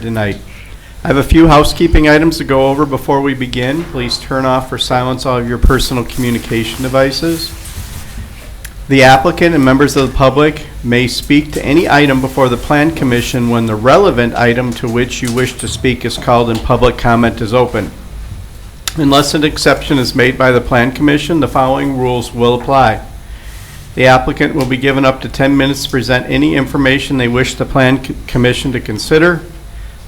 tonight. I have a few housekeeping items to go over before we begin. Please turn off or silence all of your personal communication devices. The applicant and members of the public may speak to any item before the Plan Commission when the relevant item to which you wish to speak is called and public comment is open. Unless an exception is made by the Plan Commission, the following rules will apply. The applicant will be given up to 10 minutes to present any information they wish the Plan Commission to consider.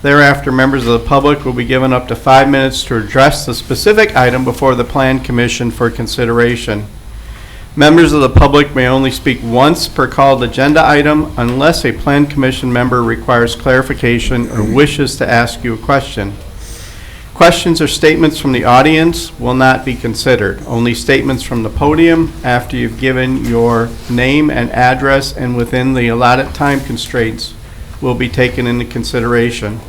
Thereafter, members of the public will be given up to 5 minutes to address the specific item before the Plan Commission for consideration. Members of the public may only speak once per called agenda item unless a Plan Commission member requires clarification or wishes to ask you a question. Questions or statements from the audience will not be considered. Only statements from the podium after you've given your name and address and within the allotted time constraints will be taken into consideration.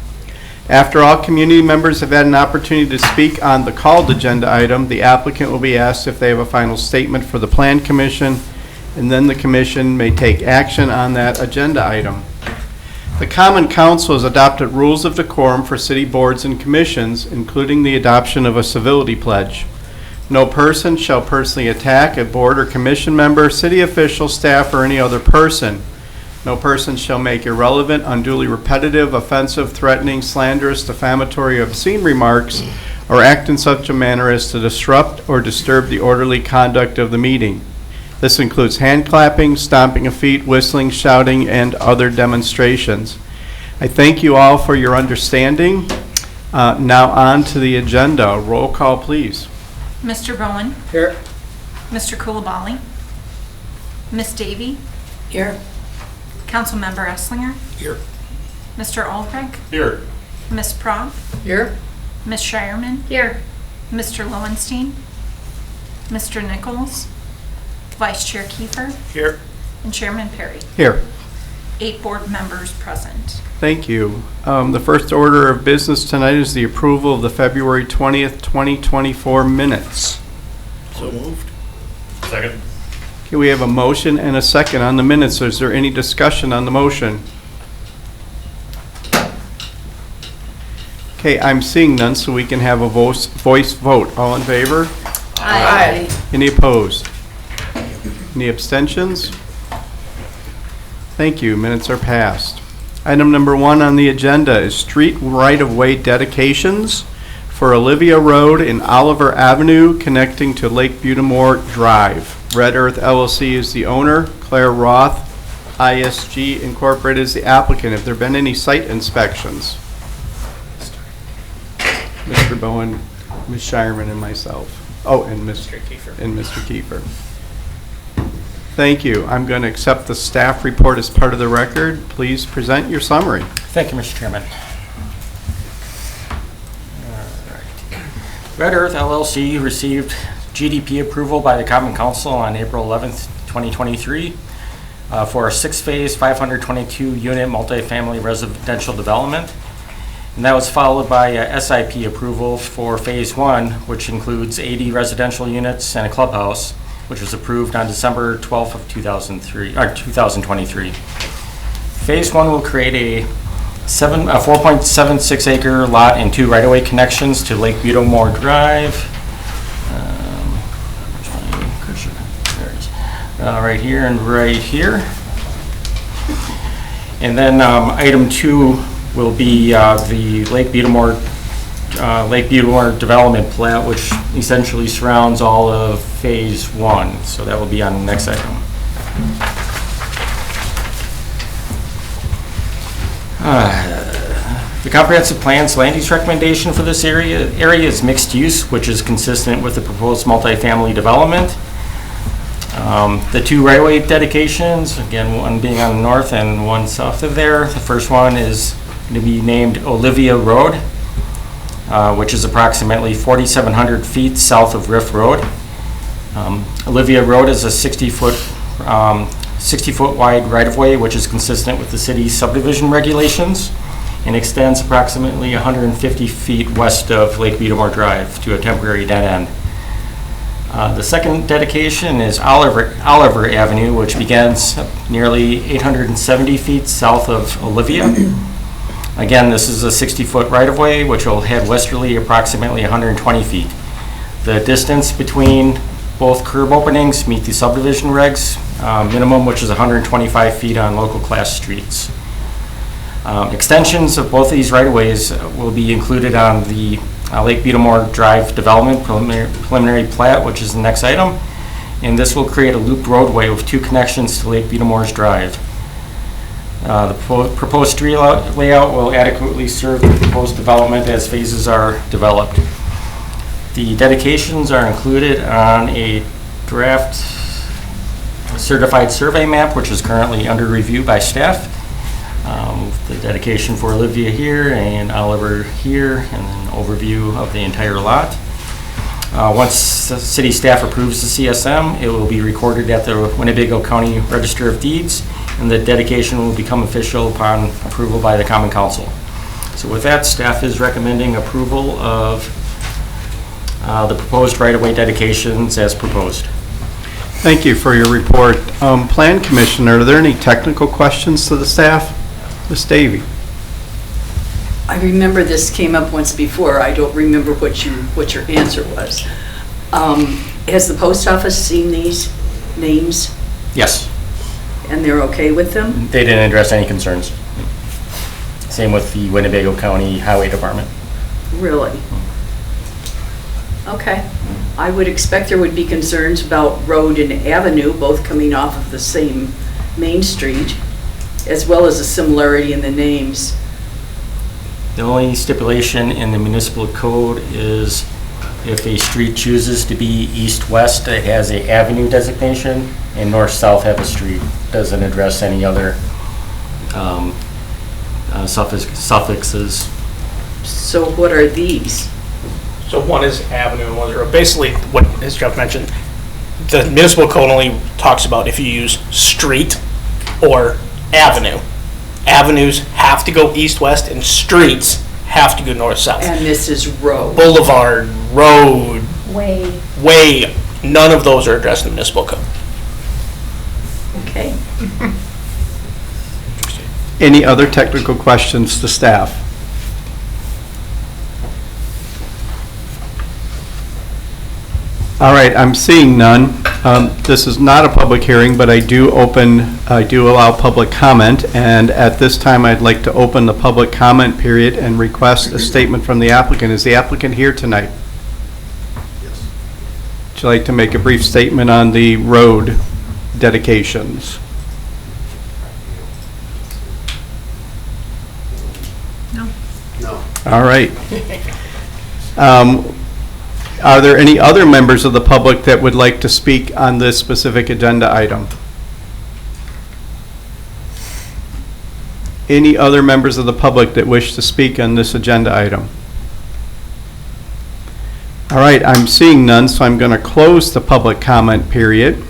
After all community members have had an opportunity to speak on the called agenda item, the applicant will be asked if they have a final statement for the Plan Commission, and then the Commission may take action on that agenda item. The Common Council has adopted rules of decorum for city boards and commissions, including the adoption of a civility pledge. No person shall personally attack a board or commission member, city official, staff, or any other person. No person shall make irrelevant, unduly repetitive, offensive, threatening, slanderous, defamatory, or obscene remarks or act in such a manner as to disrupt or disturb the orderly conduct of the meeting. This includes hand clapping, stomping of feet, whistling, shouting, and other demonstrations. I thank you all for your understanding. Now on to the agenda. Roll call, please. Mr. Bowen. Here. Mr. Coulibaly. Ms. Davy. Here. Councilmember Esslinger. Here. Mr. Albrecht. Here. Ms. Pratt. Here. Ms. Shireman. Here. Mr. Lowenstein. Mr. Nichols. Vice Chair Kiefer. Here. And Chairman Perry. Here. 8 board members present. Thank you. The first order of business tonight is the approval of the February 20th, 2024 minutes. So moved. Second. Okay, we have a motion and a second on the minutes. Is there any discussion on the motion? Okay, I'm seeing none, so we can have a voice vote. All in favor? Aye. Any opposed? Any abstentions? Thank you. Minutes are passed. Item number 1 on the agenda is street right-of-way dedications for Olivia Road and Oliver Avenue connecting to Lake Butamore Drive. Red Earth LLC is the owner. Claire Roth, ISG Incorporated is the applicant. Have there been any site inspections? Mr. Bowen, Ms. Shireman, and myself. Oh, and Mr. Kiefer. Thank you. I'm going to accept the staff report as part of the record. Please present your summary. Thank you, Mr. Chairman. Red Earth LLC received GDP approval by the Common Council on April 11th, 2023 for a 6-phase, 522-unit multifamily residential development. And that was followed by a SIP approval for Phase 1, which includes 80 residential units and a clubhouse, which was approved on December 12th of 2023. Phase 1 will create a 4.76 acre lot and 2 right-of-way connections to Lake Butamore Drive. Right here and right here. And then item 2 will be the Lake Butamore development plat, which essentially surrounds all of Phase 1. So that will be on the next item. The comprehensive plan's land use recommendation for this area is mixed use, which is consistent with the proposed multifamily development. The 2 right-of-way dedications, again, one being on the north and one south of there. The first one is going to be named Olivia Road, which is approximately 4,700 feet south of Riff Road. Olivia Road is a 60-foot wide right-of-way, which is consistent with the city's subdivision regulations and extends approximately 150 feet west of Lake Butamore Drive to a temporary dead end. The second dedication is Oliver Avenue, which begins nearly 870 feet south of Olivia. Again, this is a 60-foot right-of-way, which will head westerly approximately 120 feet. The distance between both curb openings meet the subdivision regs, minimum, which is 125 feet on local class streets. Extensions of both of these right-of-ways will be included on the Lake Beetamore Drive Development Preliminary Plat, which is the next item. And this will create a looped roadway with 2 connections to Lake Beetamore's Drive. The proposed street layout will adequately serve the proposed development as phases are developed. The dedications are included on a draft certified survey map, which is currently under review by staff. The dedication for Olivia here and Oliver here, and an overview of the entire lot. Once the city staff approves the CSM, it will be recorded at the Winnebago County Register of Deeds, and the dedication will become official upon approval by the Common Council. So with that, staff is recommending approval of the proposed right-of-way dedications as proposed. Thank you for your report. Plan Commissioner, are there any technical questions to the staff? Ms. Davy? I remember this came up once before. I don't remember what your answer was. Has the post office seen these names Yes. and they're okay with them? They didn't address any concerns. Same with the Winnebago County Highway Department. Really? Okay. I would expect there would be concerns about road and avenue, both coming off of the same main street, as well as a similarity in the names. The only stipulation in the municipal code is if a street chooses to be east-west, it has a avenue designation, and north-south have a street. Doesn't address any other suffixes. So what are these? So one is avenue and one is, basically what, as Jeff mentioned, the municipal code only talks about if you use street or avenue. Avenues have to go east-west and streets have to go north-south. And this is road. Boulevard, road, Way. way, none of those are addressed in the municipal code. Okay. Any other technical questions to staff? All right, I'm seeing none. This is not a public hearing, but I do allow public comment, and at this time, I'd like to open the public comment period and request a statement from the applicant. Is the applicant here tonight? Yes. Would you like to make a brief statement on the road dedications? No. No. All right. Are there any other members of the public that would like to speak on this specific agenda item? Any other members of the public that wish to speak on this agenda item? All right, I'm seeing none, so I'm going to close the public comment period.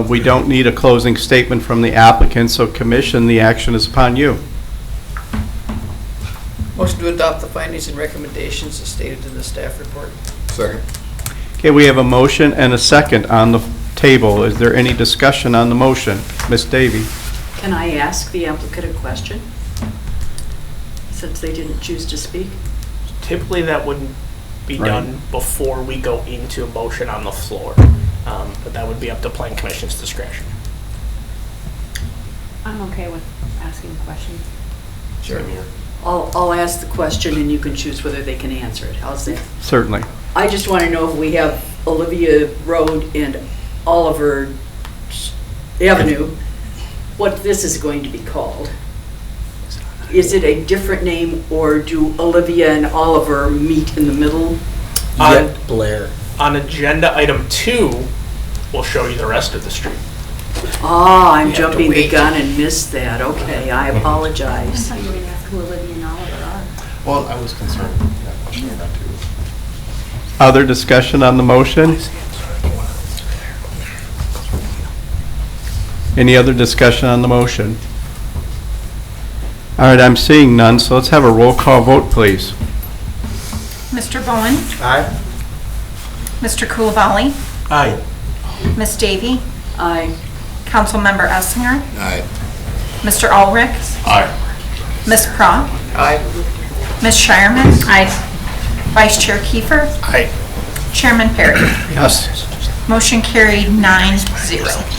We don't need a closing statement from the applicant, so Commission, the action is upon you. Motion to adopt the findings and recommendations as stated in the staff report. Second. Okay, we have a motion and a second on the table. Is there any discussion on the motion? Ms. Davy? Can I ask the applicant a question? Since they didn't choose to speak? Typically, that wouldn't be Right. done before we go into a motion on the floor, but that would be up to Plan Commission's discretion. I'm okay with asking questions. Sure. I'll ask the question and you can choose whether they can answer it. How's that? Certainly. I just want to know if we have Olivia Road and Oliver Avenue, what this is going to be called. Is it a different name, or do Olivia and Oliver meet in the middle? Blair. On agenda item 2, we'll show you the rest of the street. Ah, I'm You have to jumping the wait. gun and missed that. Okay, I I apologize. thought you were going to ask who Olivia and Oliver are. Well, I was concerned with that question about too. Other discussion on the motion? Any other discussion on the motion? All right, I'm seeing none, so let's have a roll call vote, please. Mr. Bowen? Aye. Mr. Coulibaly? Aye. Ms. Davy? Aye. Councilmember Essinger? Aye. Mr. Ulrich? Aye. Ms. Prop? Aye. Ms. Shireman. Aye. Vice Chair Kiefer. Aye. Chairman Perry. Yes. Motion carried 9-0.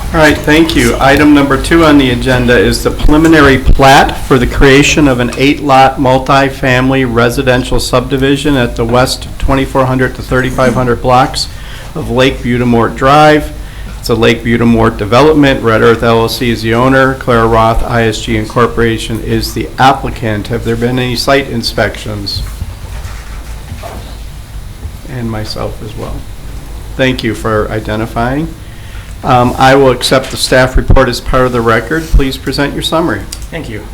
All right, thank you. Item number 2 on the agenda is the preliminary plat for the creation of an 8-lot multi-family residential subdivision at the west 2400 to 3500 blocks of Lake Butamort Drive. It's a Lake Butamort development. Red Earth LLC is the owner. Clara Roth ISG Incorporation is the applicant. Have there been any site inspections? And myself as well. Thank you for identifying. I will accept the staff report as part of the record. Please present your summary. Thank you.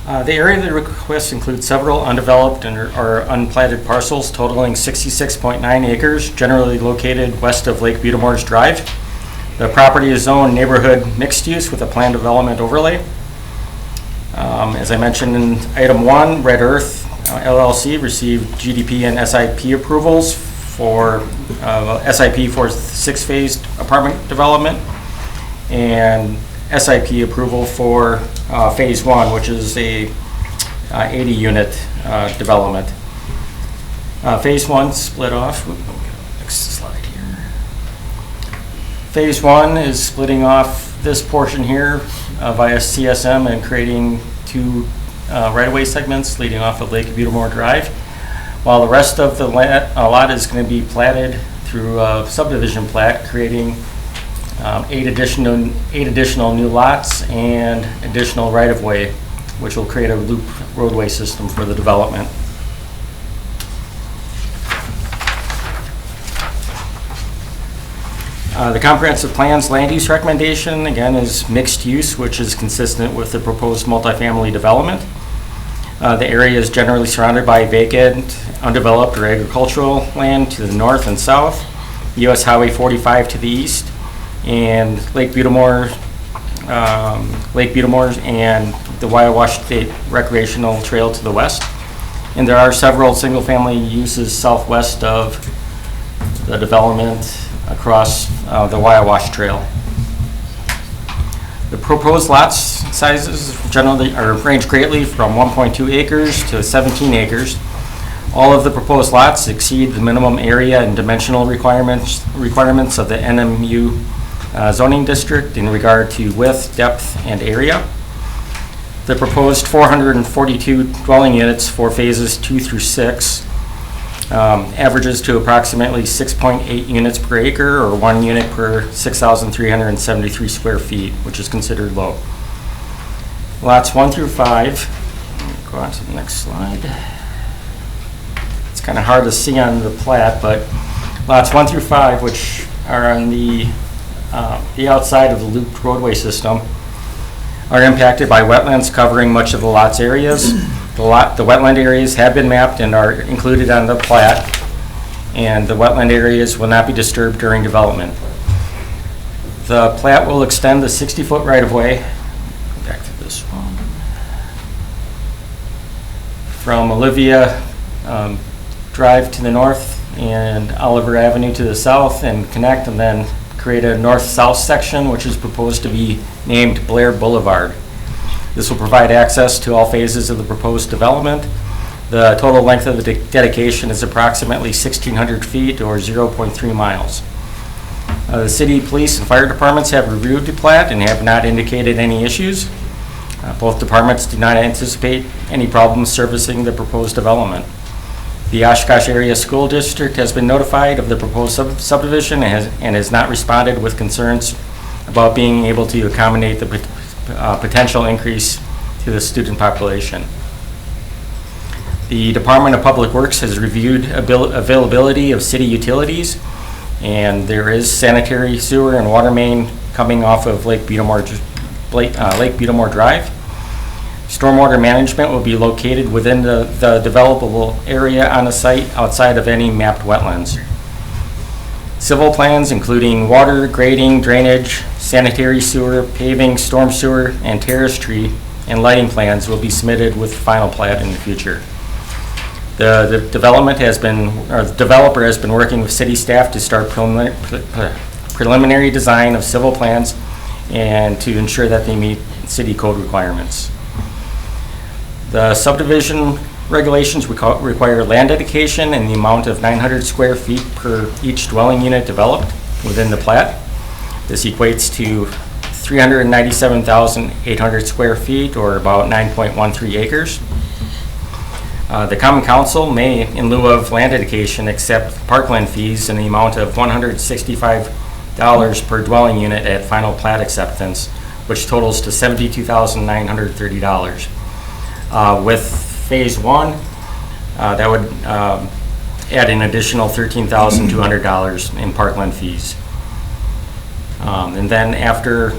The area of the request includes several undeveloped or unplatted parcels totaling 66.9 acres, generally located west of Lake Butamor's Drive. The property is zoned neighborhood mixed use with a planned development overlay. As I mentioned in item 1, Red Earth LLC received GDP and SIP approvals for SIP for 6-phased apartment development and SIP approval for phase 1, which is a 80-unit development. Phase 1 split off. Next slide here. Phase 1 is splitting off this portion here via CSM and creating 2 right-of-way segments leading off of Lake Butamore Drive, while the rest of the lot is going to be platted through a subdivision plat, creating 8 additional new lots and additional right-of-way, which will create a loop roadway system for the development. The comprehensive plan's land use recommendation, again, is mixed use, which is consistent with the proposed multifamily development. The area is generally surrounded by vacant, undeveloped or agricultural land to the north and south, US Highway 45 to the east, and Lake Butamore and the Wyowash State Recreational Trail to the west. And there are several single-family uses southwest of the development across the Wyowash Trail. The proposed lot sizes generally range greatly from 1.2 acres to 17 acres. All of the proposed lots exceed the minimum area and dimensional requirements of the NMU zoning district in regard to width, depth, and area. The proposed 442 dwelling units for phases 2 through 6 averages to approximately 6.8 units per acre, or 1 unit per 6,373 square feet, which is considered low. Lots 1 through 5, go on to the next slide. It's kind of hard to see on the plat, but lots 1 through 5, which are on the outside of the looped roadway system, are impacted by wetlands covering much of the lot's areas. The wetland areas have been mapped and are included on the plat, and the wetland areas will not be disturbed during development. The plat will extend the 60-foot right-of-way, back to this one, from Olivia Drive to the north and Oliver Avenue to the south, and connect and then create a north-south section, which is proposed to be named Blair Boulevard. This will provide access to all phases of the proposed development. The total length of the dedication is approximately 1,600 feet, or 0.3 miles. The city police and fire departments have reviewed the plat and have not indicated any issues. Both departments do not anticipate any problems servicing the proposed development. The Oshkosh Area School District has been notified of the proposed subdivision and has not responded with concerns about being able to accommodate the potential increase to the student population. The Department of Public Works has reviewed availability of city utilities, and there is sanitary sewer and water main coming off of Lake Butamore Drive. Stormwater management will be located within the developable area on the site outside of any mapped wetlands. Civil plans, including water, grading, drainage, sanitary sewer, paving, storm sewer, and terrace tree and lighting plans will be submitted with final plat in the future. The developer has been working with city staff to start preliminary design of civil plans and to ensure that they meet city code requirements. The subdivision regulations require land dedication in the amount of 900 square feet per each dwelling unit developed within the plat. This equates to 397,800 square feet, or about 9.13 acres. The Common Council may, in lieu of land dedication, accept parkland fees in the amount of $165 per dwelling unit at final plat acceptance, which totals to $72,930. With Phase 1, that would add an additional $13,200 in parkland fees. And then after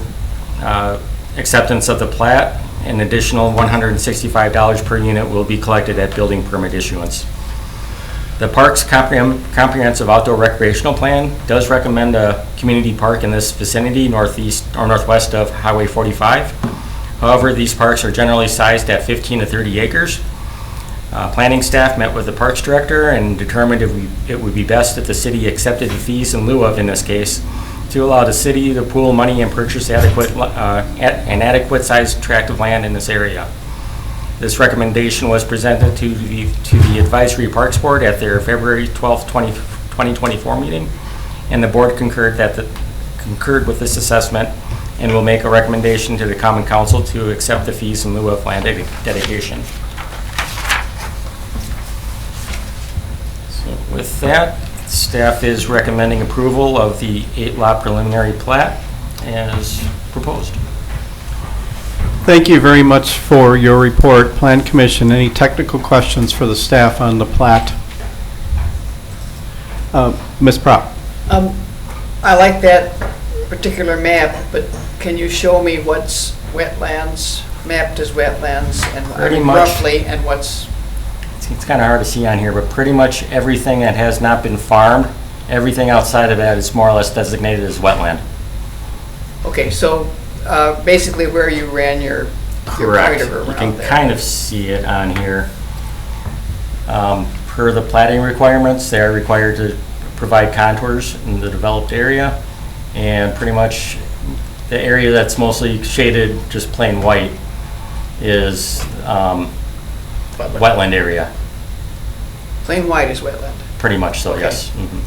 acceptance of the plat, an additional $165 per unit will be collected at building permit issuance. The park's comprehensive outdoor recreational plan does recommend a community park in this vicinity, northeast or northwest of Highway 45. However, these parks are generally sized at 15 to 30 acres. Planning staff met with the parks director and determined it would be best if the city accepted the fees in lieu of, in this case, to allow the city to pool money and purchase an adequate sized tract of land in this area. This recommendation was presented to the Advisory Parks Board at their February 12, 2024 meeting, and the board concurred with this assessment and will make a recommendation to the Common Council to accept the fees in lieu of land dedication. So with that, staff is recommending approval of the 8-lot preliminary plat as proposed. Thank you very much for your report. Plan Commission, any technical questions for the staff on the plat? Ms. Prop? I like that particular map, but can you show me what's wetlands, mapped as wetlands, and Pretty much. roughly, and what's, It's kind of hard to see on here, but pretty much everything that has not been farmed, everything outside of that is more or less designated as wetland. okay, so basically where you ran your pointer You around can there. kind of see it on here. Per the plating requirements, they are required to provide contours in the developed area, and pretty much the area that's mostly shaded just plain white is wetland area, Plain white is wetland. pretty much so, Okay. yes. Mhm.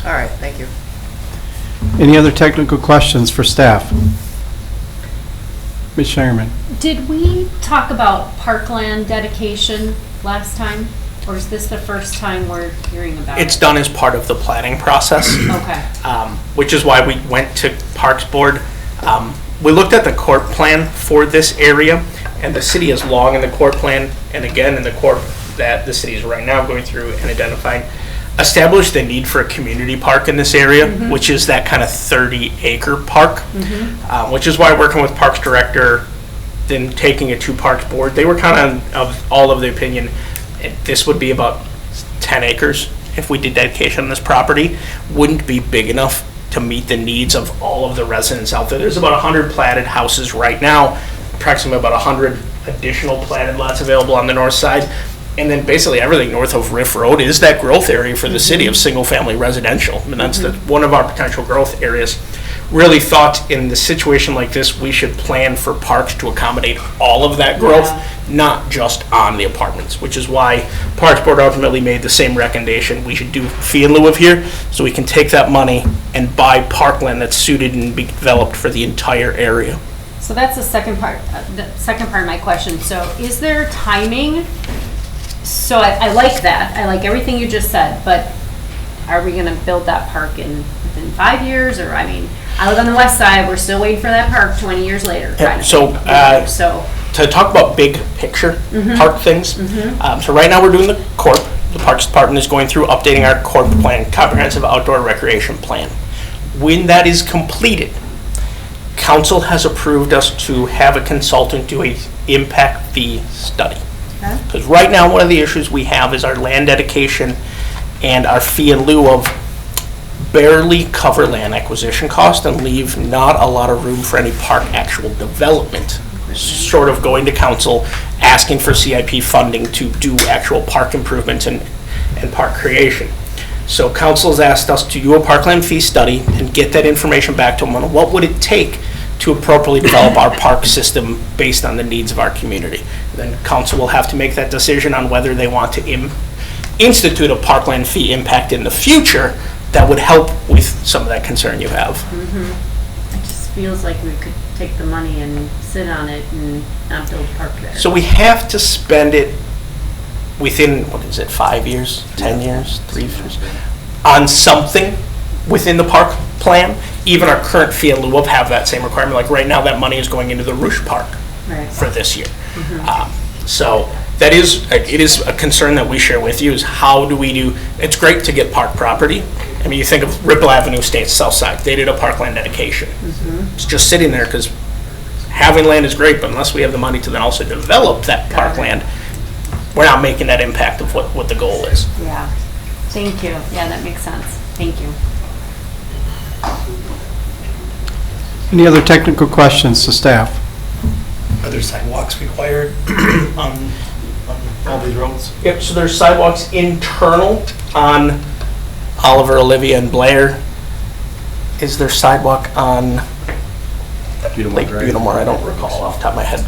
All right, thank you. Any other technical questions for staff? Ms. Shireman? Did we talk about parkland dedication last time? Or is this the first time we're hearing about it? It's done as part of the planning process. Okay. Which is why we went to Parks Board. We looked at the court plan for this area, and the city is long in the court plan, and again, in the court that the city is right now going through and identifying, established the need for a community park in this area, which is that kind of 30-acre park, which is why working with Parks Director, then taking it to Parks Board, they were kind of all of the opinion, this would be about 10 acres if we did dedication on this property, wouldn't be big enough to meet the needs of all of the residents out there. There's about 100 platted houses right now, approximately about 100 additional platted lots available on the north side. And then basically everything north of Riff Road is that growth area for the city of single-family residential. And that's one of our potential growth areas. Really thought in the situation like this, we should plan for parks to accommodate all of that growth, not just on the apartments, which is why Parks Board ultimately made the same recommendation. We should do fee in lieu of here, so we can take that money and buy parkland that's suited and be developed for the entire area. So that's the second part of my question. So is there timing? So I like that. I like everything you just said, but are we gonna build that park within 5 years? Or, I mean, I live on the west side, we're still waiting for that park 20 years later. Yeah, kind of so, thing. So, To talk about big picture park things, so right now we're doing the corp. The Parks Department is going through updating our corp plan, comprehensive outdoor recreation plan. When that is completed, council has approved us to have a consultant do a impact fee study. Because right now, one of the issues we have is our land dedication and our fee in lieu of barely cover land acquisition cost and leave not a lot of room for any park actual development. Sort of going to council, asking for CIP funding to do actual park improvements and park creation. So council's asked us to do a parkland fee study and get that information back to them on what would it take to appropriately develop our park system based on the needs of our community. Then council will have to make that decision on whether they want to institute a parkland fee impact in the future that would help with some of that concern you have. It just feels like we could take the money and sit on it and not build a park there. So we have to spend it within, 5 years, 10 years, 3 years, on something within the park plan. Even our current fee in lieu of have that same requirement. Like right now, that money is going into the Rouge Park Right. for this year. So it is a concern that we share with you, is how do we do, it's great to get park property. I mean, you think of Ripple Avenue States South Side, they did a parkland dedication. It's just sitting there because having land is great, but unless we have the money to then also develop that parkland, we're not making that impact of what the goal is. Yeah, thank you. Yeah, that makes sense. Thank you. Any other technical questions to staff? Are there sidewalks required on all these roads? Yep, so there's sidewalks internal on Oliver, Olivia, and Blair. Is there sidewalk on Lake Butamore? I don't recall off the top of my head.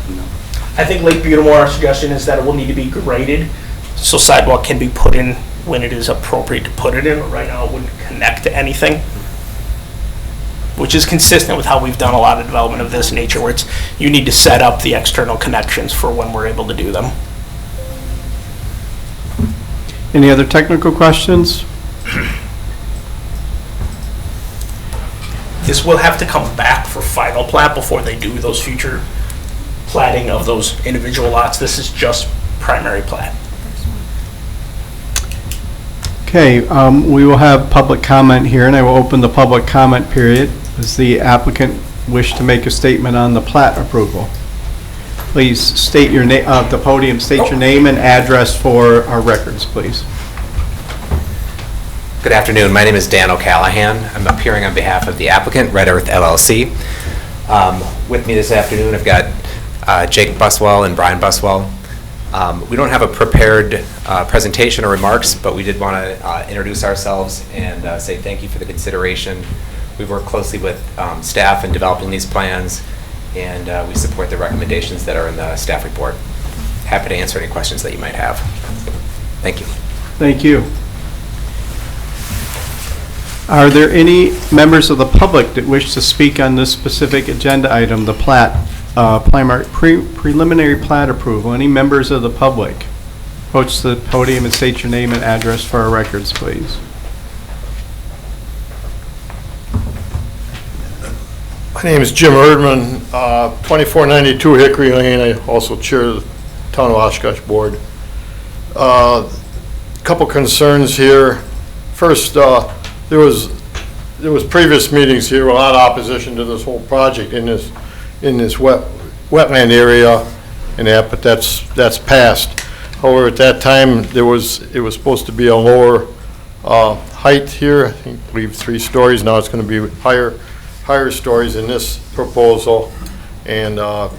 I think Lake Butamore, our suggestion is that it will need to be graded, so sidewalk can be put in when it is appropriate to put it in. Right now, it wouldn't connect to anything, which is consistent with how we've done a lot of development of this nature, where it's, you need to set up the external connections for when we're able to do them. Any other technical questions? This will have to come back for final plat before they do those future platting of those individual lots. This is just primary plat. Okay, we will have public comment here, and I will open the public comment period. Does the applicant wish to make a statement on the plat approval? Please state your name, the podium, state your name and address for our records, please. Good afternoon. My name is Dan O'Callahan. I'm appearing on behalf of the applicant, Red Earth LLC. With me this afternoon, I've got Jake Buswell and Brian Buswell. We don't have a prepared presentation or remarks, but we did want to introduce ourselves and say thank you for the consideration. We've worked closely with staff in developing these plans, and we support the recommendations that are in the staff report. Happy to answer any questions that you might have. Thank you. Thank you. Are there any members of the public that wish to speak on this specific agenda item, the preliminary plat approval? Any members of the public? Approach the podium and state your name and address for our records, please. My name is Jim Erdman, 2492 Hickory Lane. I also chair the Town of Oshkosh Board. Couple concerns here. First, there was previous meetings here, a lot of opposition to this whole project in this wetland area and that, but that's passed. However, at that time it was supposed to be a lower height here. I believe 3 stories. Now it's going to be higher stories in this proposal, and I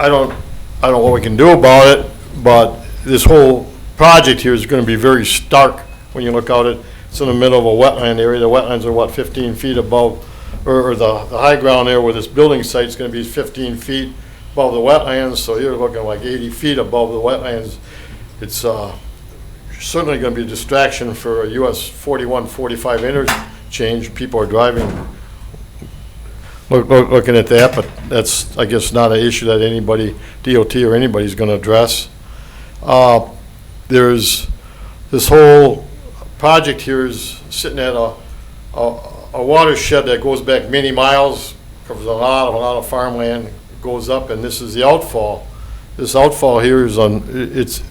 don't know what we can do about it, but this whole project here is going to be very stark when you look out at it. It's in the middle of a wetland area. The wetlands are what, 15 feet above, or the high ground there where this building site is going to be 15 feet above the wetlands, so you're looking like 80 feet above the wetlands. It's certainly going to be a distraction for a US 41, 45 interchange. People are driving, looking at that, but that's, I guess, not an issue that anybody, DOT or anybody's going to address. There's this whole project here is sitting at a watershed that goes back many miles, covers a lot of farmland, goes up, and this is the outfall. This outfall here is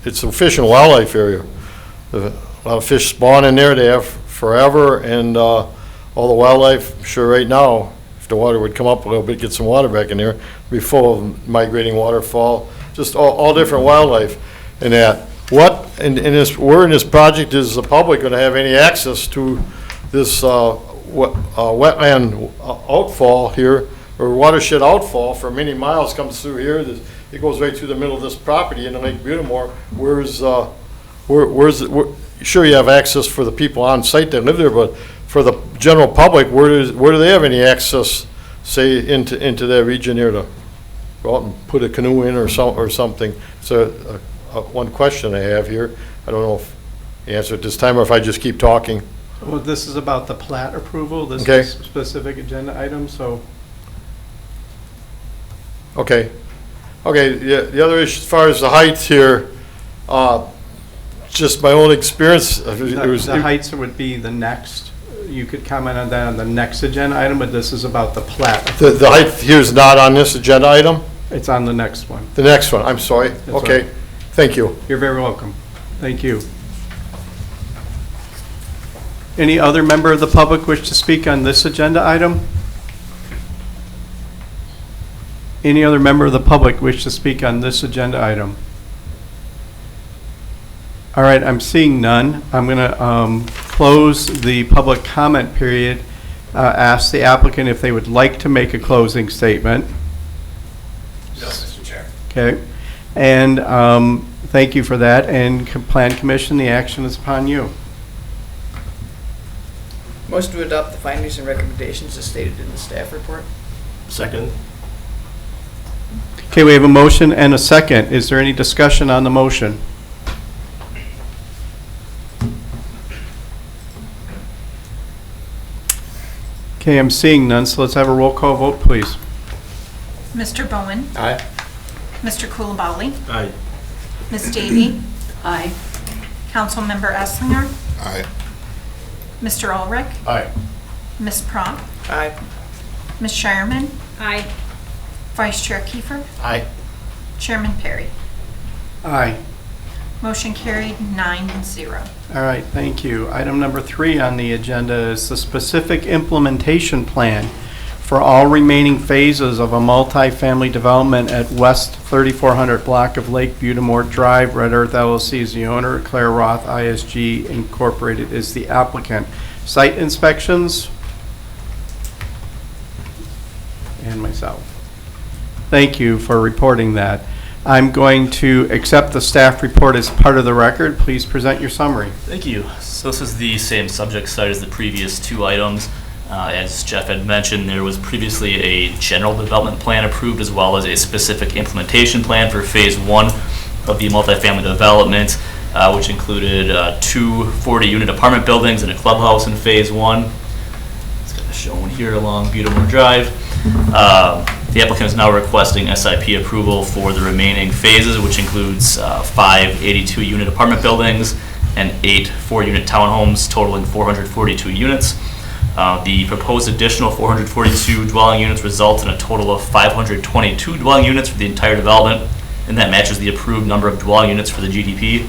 it's a fish and wildlife area. A lot of fish spawn in there. They have forever, and all the wildlife, I'm sure right now, if the water would come up a little bit, get some water back in there, it'd be full of migrating waterfowl, just all different wildlife in that. Where in this project is the public going to have any access to this wetland outfall here, or watershed outfall for many miles comes through here? It goes right through the middle of this property into Lake Butamore. Sure, you have access for the people on site that live there, but for the general public, where do they have any access, say, into that region here to go out and put a canoe in or something? So, one question I have here, I don't know if you answer it this time or if I just keep talking. Well, this is about the plat approval. This Okay. is a specific agenda item, so. Okay. Okay, yeah, the other issue, as far as the height here, just my own experience. The heights would be the next, you could comment on that on the next agenda item, but this is about the plat. The height here is not on this agenda item? It's on the next one. The next one, I'm sorry. Okay, right. thank you. You're very welcome. Thank you. Any other member of the public wish to speak on this agenda item? Any other member of the public wish to speak on this agenda item? All right, I'm seeing none. I'm going to close the public comment period. Ask the applicant if they would like to make a closing statement. Yes, Mr. Chair. Okay. And thank you for that. And Plan Commission, the action is upon you. Motion to adopt the findings and recommendations as stated in the staff report. Second. Okay, we have a motion and a second. Is there any discussion on the motion? Okay, I'm seeing none, so let's have a roll call vote, please. Mr. Bowen, Aye. Mr. Coulibaly, Aye. Ms. Davy, Aye. Councilmember Esslinger, Aye. Mr. Ulrich, Aye. Ms. Prompt, Aye. Ms. Shireman, Aye. Vice Chair Kiefer, Aye. Chairman Perry. Aye. Motion carried 9-0. All right, thank you. Item number 3 on the agenda is the specific implementation plan for all remaining phases of a multifamily development at West 3400 block of Lake Butamort Drive. Red Earth LLC is the owner. Claire Roth ISG Incorporated is the applicant. Site inspections. And myself. Thank you for reporting that. I'm going to accept the staff report as part of the record. Please present your summary. Thank you. So this is the same subject site as the previous 2 items. As Jeff had mentioned, there was previously a general development plan approved as well as a specific implementation plan for phase 1 of the multifamily development, which included 2 40-unit apartment buildings and a clubhouse in phase 1. It's kind of shown here along Butamore Drive. The applicant is now requesting SIP approval for the remaining phases, which includes 5 82-unit apartment buildings and 8 4-unit townhomes totaling 442 units. The proposed additional 442 dwelling units results in a total of 522 dwelling units for the entire development, and that matches the approved number of dwelling units for the GDP.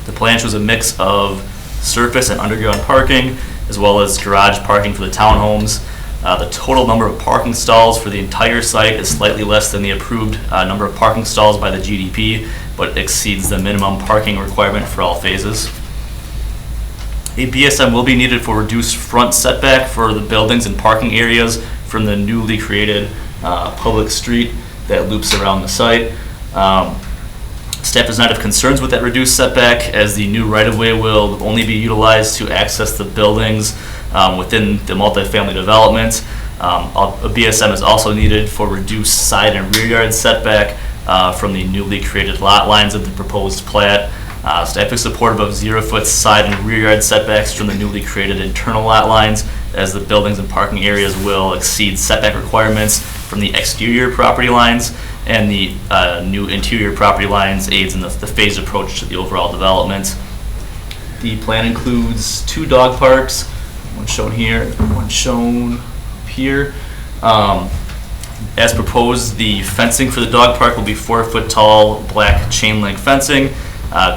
The plan shows a mix of surface and underground parking, as well as garage parking for the townhomes. The total number of parking stalls for the entire site is slightly less than the approved number of parking stalls by the GDP, but exceeds the minimum parking requirement for all phases. A BSM will be needed for reduced front setback for the buildings and parking areas from the newly created public street that loops around the site. Staff does not have concerns with that reduced setback, as the new right-of-way will only be utilized to access the buildings within the multifamily development. A BSM is also needed for reduced side and rear yard setback from the newly created lot lines of the proposed plat. Staff is supportive of 0-foot side and rear yard setbacks from the newly created internal lot lines, as the buildings and parking areas will exceed setback requirements from the exterior property lines, and the new interior property lines aids in the phased approach to the overall development. The plan includes 2 dog parks, one shown here, one shown here. As proposed, the fencing for the dog park will be 4-foot tall black chain link fencing.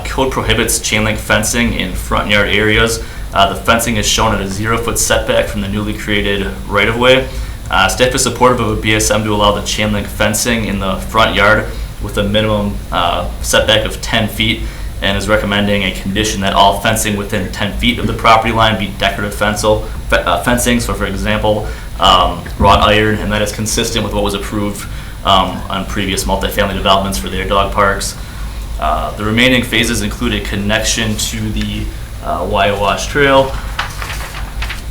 Code prohibits chain link fencing in front yard areas. The fencing is shown at a 0-foot setback from the newly created right-of-way. Staff is supportive of a BSM to allow the chain link fencing in the front yard with a minimum setback of 10 feet, and is recommending a condition that all fencing within 10 feet of the property line be decorative fencing. So for example, wrought iron, and that is consistent with what was approved on previous multifamily developments for their dog parks. The remaining phases include a connection to the Wyowash Trail.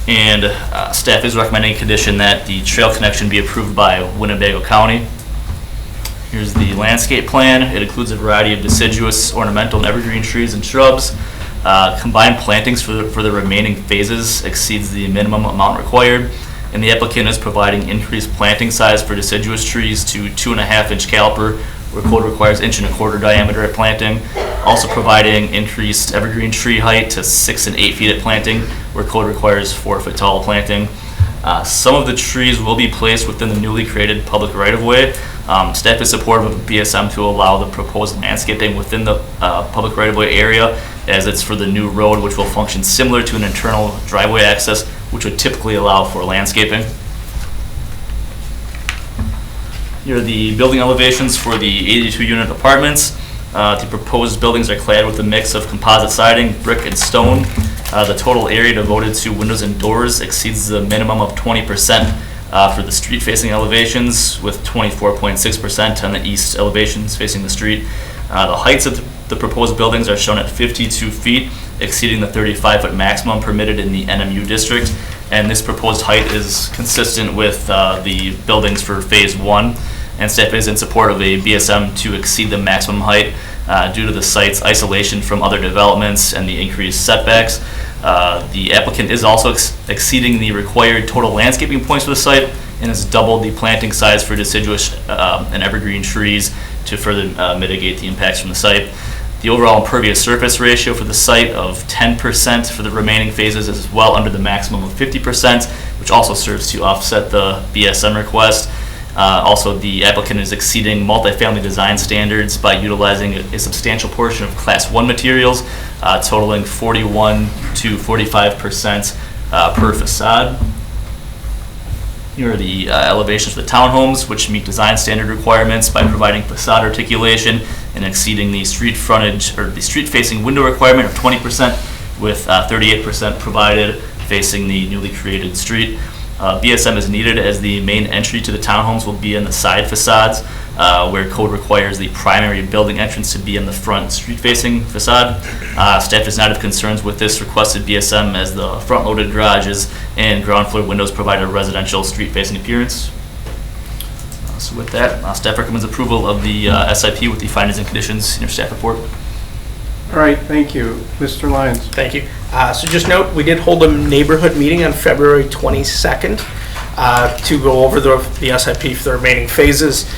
And staff is recommending a condition that the trail connection be approved by Winnebago County. Here's the landscape plan. It includes a variety of deciduous, ornamental, and evergreen trees and shrubs. Combined plantings for the remaining phases exceeds the minimum amount required, and the applicant is providing increased planting size for deciduous trees to 2.5-inch caliper, where code requires 1.25-inch diameter at planting. Also providing increased evergreen tree height to 6 and 8 feet at planting, where code requires 4-foot tall planting. Some of the trees will be placed within the newly created public right-of-way. Staff is supportive of BSM to allow the proposed landscaping within the public right-of-way area, as it's for the new road, which will function similar to an internal driveway access, which would typically allow for landscaping. Here are the building elevations for the 82-unit apartments. The proposed buildings are clad with a mix of composite siding, brick, and stone. The total area devoted to windows and doors exceeds the minimum of 20% for the street-facing elevations, with 24.6% on the east elevations facing the street. The heights of the proposed buildings are shown at 52 feet, exceeding the 35-foot maximum permitted in the NMU district. And this proposed height is consistent with the buildings for Phase 1. And staff is in support of a BSM to exceed the maximum height due to the site's isolation from other developments and the increased setbacks. The applicant is also exceeding the required total landscaping points for the site and has doubled the planting size for deciduous and evergreen trees to further mitigate the impacts from the site. The overall impervious surface ratio for the site of 10% for the remaining phases is well under the maximum of 50%, which also serves to offset the BSM request. Also, the applicant is exceeding multifamily design standards by utilizing a substantial portion of Class 1 materials, totaling 41 to 45% per facade. Here are the elevations for the townhomes, which meet design standard requirements by providing facade articulation and exceeding the street frontage or the street-facing window requirement of 20%, with 38% provided facing the newly created street. BSM is needed as the main entry to the townhomes will be in the side facades, where code requires the primary building entrance to be in the front street-facing facade. Staff does not have concerns with this requested BSM, as the front-loaded garages and ground floor windows provide a residential street-facing appearance. So with that, staff recommends approval of the SIP with the findings and conditions in your staff report. All right, thank you. Mr. Lyons. Thank you. So just note, we did hold a neighborhood meeting on February 22nd to go over the SIP for the remaining phases.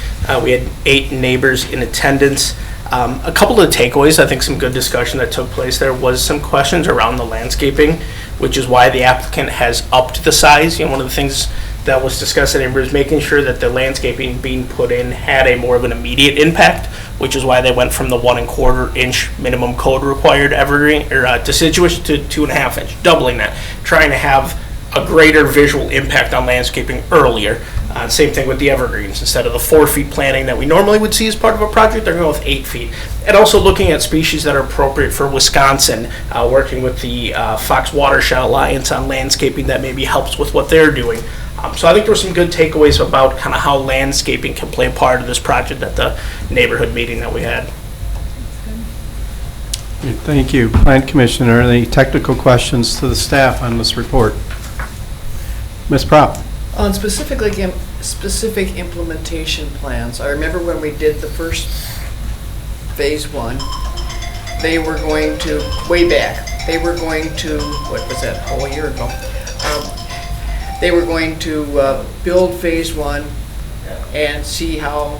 We had 8 neighbors in attendance. A couple of takeaways, I think some good discussion that took place. There was some questions around the landscaping, which is why the applicant has upped the size. One of the things that was discussed at was making sure that the landscaping being put in had a more of an immediate impact, which is why they went from the 1.25-inch minimum code required evergreen or deciduous to 2.5-inch, doubling that, trying to have a greater visual impact on landscaping earlier. Same thing with the evergreens. Instead of the 4 feet planting that we normally would see as part of a project, they're going with 8 feet. And also looking at species that are appropriate for Wisconsin, working with the Fox Watershed Alliance on landscaping that maybe helps with what they're doing. So I think there were some good takeaways about kind of how landscaping can play a part of this project at the neighborhood meeting that we had. Thank you. Plan Commissioner, any technical questions to the staff on this report? Ms. Propp. On specific implementation plans, I remember when we did the first Phase 1, they were going to, way back, they were going to, what was that, a whole year ago? They were going to build Phase 1 and see how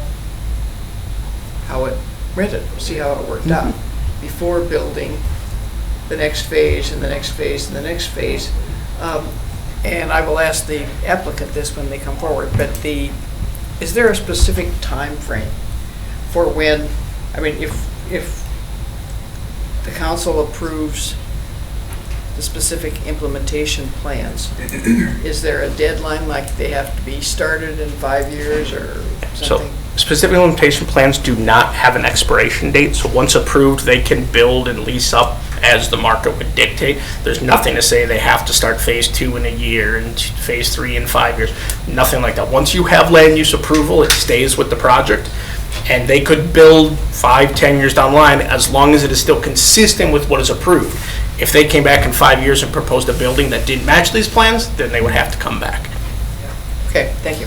it rented, see how it worked out before building the next phase and the next phase and the next phase. And I will ask the applicant this when they come forward, but is there a specific time frame for when, I mean, if the council approves the specific implementation plans, is there a deadline, like they have to be started in 5 years or something? So specific implementation plans do not have an expiration date, so once approved, they can build and lease up as the market would dictate. There's nothing to say they have to start Phase 2 in a year and Phase 3 in 5 years, nothing like that. Once you have land use approval, it stays with the project, and they could build 5-10 years down the line as long as it is still consistent with what is approved. If they came back in 5 years and proposed a building that didn't match these plans, then they would have to come back. Okay, thank you.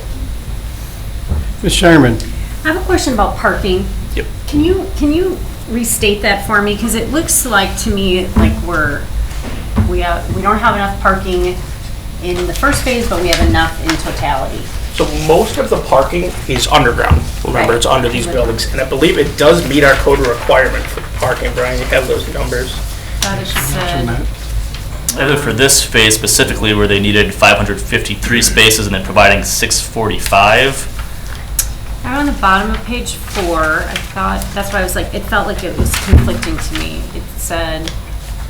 Ms. Shireman? I have a question about parking. Yep. Can you restate that for me? Because it looks like to me like we don't have enough parking in the first phase, but we have enough in totality. So most of the parking is underground. Remember, it's under these buildings. And I believe it does meet our code requirement for parking. Brian, you have those numbers? Thought it said, Either for this phase specifically where they needed 553 spaces and then providing 645. on the bottom of page 4, I thought, that's why I was like, it felt like it was conflicting to me. It said,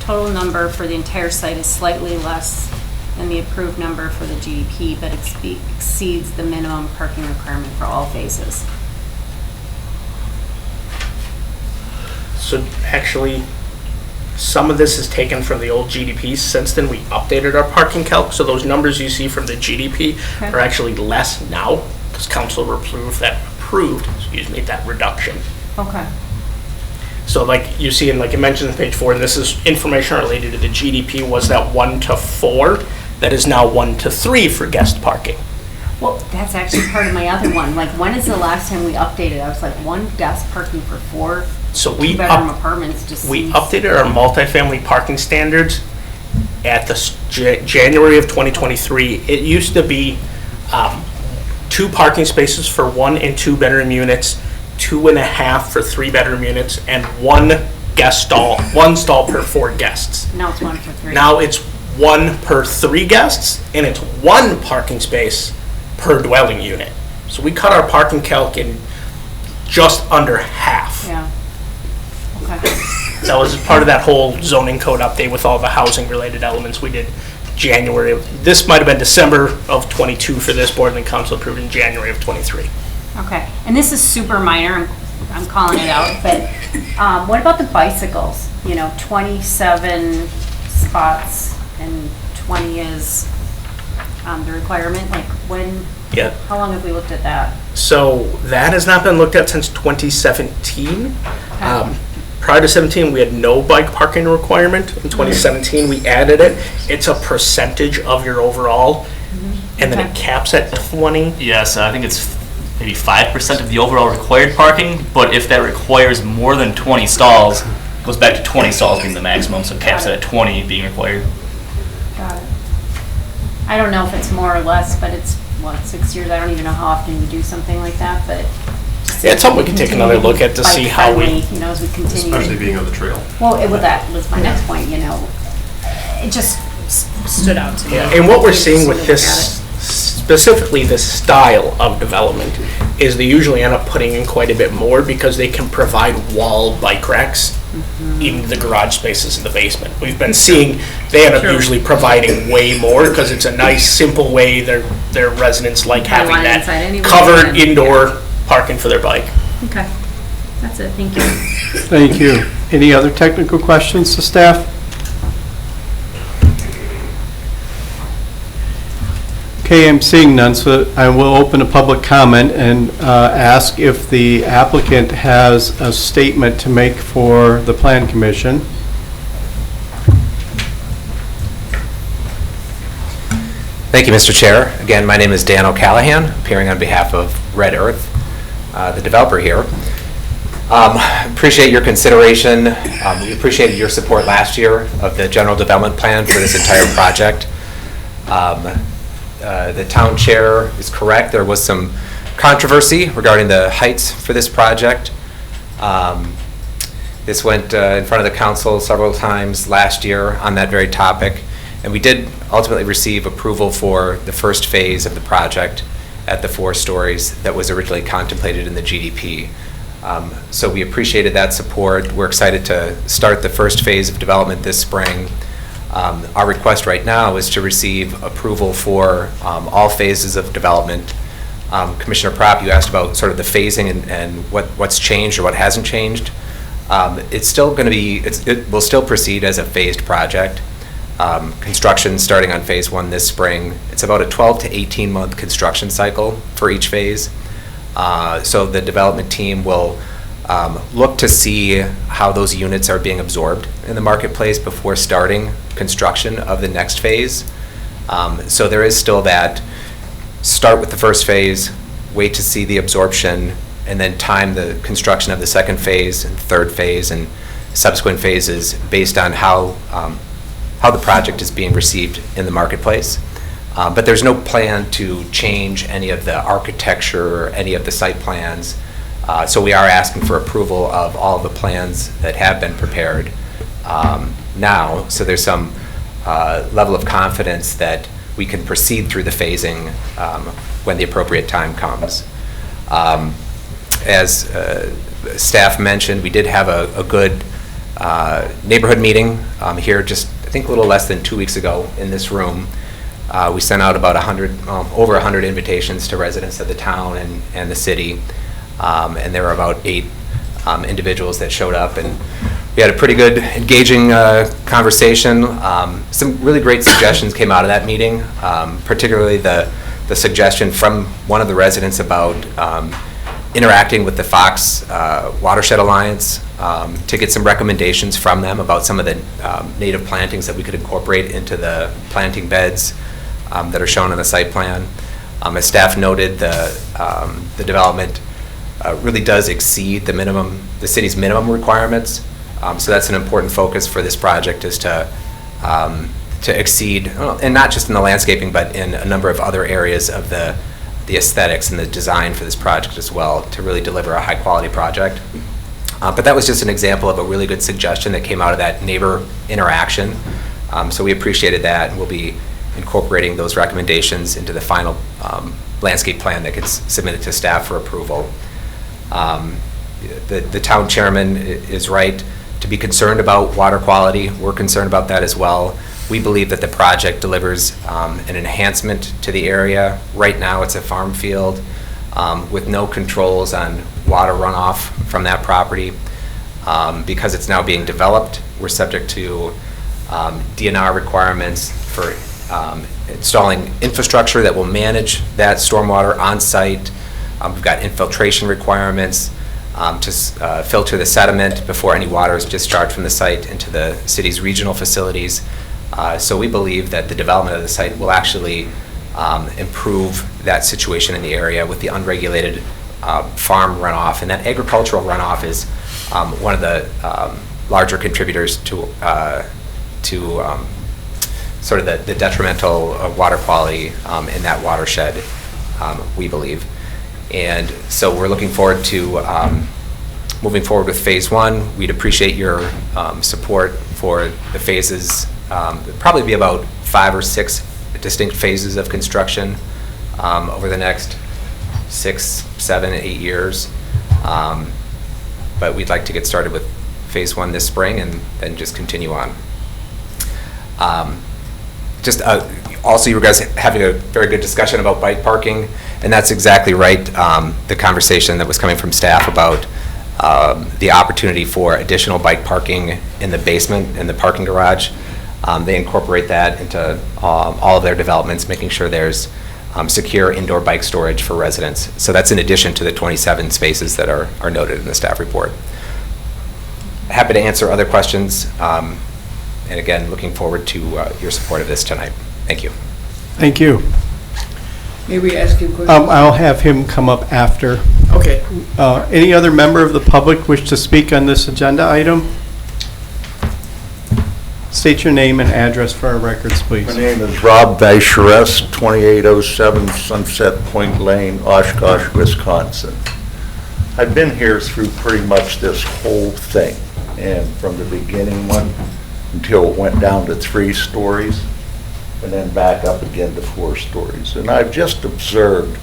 total number for the entire site is slightly less than the approved number for the GDP, but exceeds the minimum parking requirement for all phases. So actually, some of this is taken from the old GDP. Since then, we updated our parking calc, so those numbers you see from the GDP Okay. are actually less now, because council approved that reduction. Okay. So like you see, and like it mentioned on page 4, and this is information related to the GDP, was that 1 to 4, that is now 1 to 3 for guest parking. Well, that's actually part of my other one. Like, when is the last time we updated? I was like, 1 guest parking for 4 So we two-bedroom apartments just we seems- updated our multifamily parking standards at the January of 2023. It used to be 2 parking spaces for 1 and 2 bedroom units, 2.5 for 3 bedroom units, and 1 guest stall, 1 stall per 4 guests. Now it's 1 for 3. Now it's 1 per 3 guests, and it's 1 parking space per dwelling unit. So we cut our parking calc in just under half. Yeah. Okay. That was part of that whole zoning code update with all the housing related elements we did January of, this might have been December of 22 for this board, and then council approved in January of 23. Okay. And this is super minor. I'm calling it out. But what about the bicycles? 27 spots and 20 is the requirement. Like, when? Yeah. How long have we looked at that? So that has not been looked at since 2017. Okay. Prior to 17, we had no bike parking requirement. In 2017, we added it. It's a percentage of your overall, and then it Okay. caps at 20. Yes, I think it's maybe 5% of the overall required parking, but if that requires more than 20 stalls, it goes back to 20 stalls being the maximum, so it caps it at 20 being required. Got it. I don't know if it's more or less, but it's, 6 years? I don't even know how often we do something like that, but. Yeah, it's something we can take another look at to see how we. Bike-friendly, as we continue. Especially being on the trail. Well, that was my next point, It just stood out to me. Yeah, and what we're seeing with Look this, at specifically this style of development, is they usually end up putting in quite a bit more because they can provide wall bike racks in the garage spaces in the basement. We've been seeing, they end up usually providing way more because it's a nice, simple way their residents like Have having line that inside anyway, covered and- indoor parking for their bike. Okay, that's it, thank you. Thank you. Any other technical questions to staff? Okay, I'm seeing none, so I will open a public comment and ask if the applicant has a statement to make for the Plan Commission. Thank you, Mr. Chair. Again, my name is Dan O'Callahan, appearing on behalf of Red Earth, the developer here. Appreciate your consideration. We appreciated your support last year of the general development plan for this entire project. The town chair is correct. There was some controversy regarding the heights for this project. This went in front of the council several times last year on that very topic, and we did ultimately receive approval for the first phase of the project at the 4 stories that was originally contemplated in the GDP. So we appreciated that support. We're excited to start the first phase of development this spring. Our request right now is to receive approval for all phases of development. Commissioner Propp, you asked about sort of the phasing and what's changed or what hasn't changed. It's still going to be, it will still proceed as a phased project. Construction starting on phase 1 this spring. It's about a 12 to 18 month construction cycle for each phase. So the development team will look to see how those units are being absorbed in the marketplace before starting construction of the next phase. So there is still that start with the first phase, wait to see the absorption, and then time the construction of the second phase and third phase and subsequent phases based on how the project is being received in the marketplace. But there's no plan to change any of the architecture or any of the site plans. So we are asking for approval of all of the plans that have been prepared now. So there's some level of confidence that we can proceed through the phasing when the appropriate time comes. As staff mentioned, we did have a good neighborhood meeting here just, I think, a little less than 2 weeks ago in this room. We sent out about over 100 invitations to residents of the town and the city, and there were about 8 individuals that showed up, and we had a pretty good, engaging conversation. Some really great suggestions came out of that meeting, particularly the suggestion from one of the residents about interacting with the Fox Watershed Alliance to get some recommendations from them about some of the native plantings that we could incorporate into the planting beds that are shown on the site plan. As staff noted, the development really does exceed the city's minimum requirements. So that's an important focus for this project, is to exceed, and not just in the landscaping, but in a number of other areas of the aesthetics and the design for this project as well, to really deliver a high-quality project. But that was just an example of a really good suggestion that came out of that neighbor interaction. So we appreciated that, and we'll be incorporating those recommendations into the final landscape plan that gets submitted to staff for approval. The town chairman is right to be concerned about water quality. We're concerned about that as well. We believe that the project delivers an enhancement to the area. Right now, it's a farm field with no controls on water runoff from that property. Because it's now being developed, we're subject to DNR requirements for installing infrastructure that will manage that stormwater on site. We've got infiltration requirements to filter the sediment before any water is discharged from the site into the city's regional facilities. So we believe that the development of the site will actually improve that situation in the area with the unregulated farm runoff. And that agricultural runoff is one of the larger contributors to sort of the detrimental water quality in that watershed, we believe. And so we're looking forward to moving forward with phase 1. We'd appreciate your support for the phases. There'll probably be about 5 or 6 distinct phases of construction over the next 6, 7, 8 years. But we'd like to get started with phase 1 this spring and then just continue on. Also, you guys having a very good discussion about bike parking, and that's exactly right. The conversation that was coming from staff about the opportunity for additional bike parking in the basement, in the parking garage. They incorporate that into all of their developments, making sure there's secure indoor bike storage for residents. So that's in addition to the 27 spaces that are noted in the staff report. Happy to answer other questions. And again, looking forward to your support of this tonight. Thank you. Thank you. May we ask you a question? I'll have him come up after. Okay. Any other member of the public wish to speak on this agenda item? State your name and address for our records, please. My name is Rob Vacheres, 2807 Sunset Point Lane, Oshkosh, Wisconsin. I've been here through pretty much this whole thing, and from the beginning one until it went down to 3 stories, and then back up again to 4 stories. And I've just observed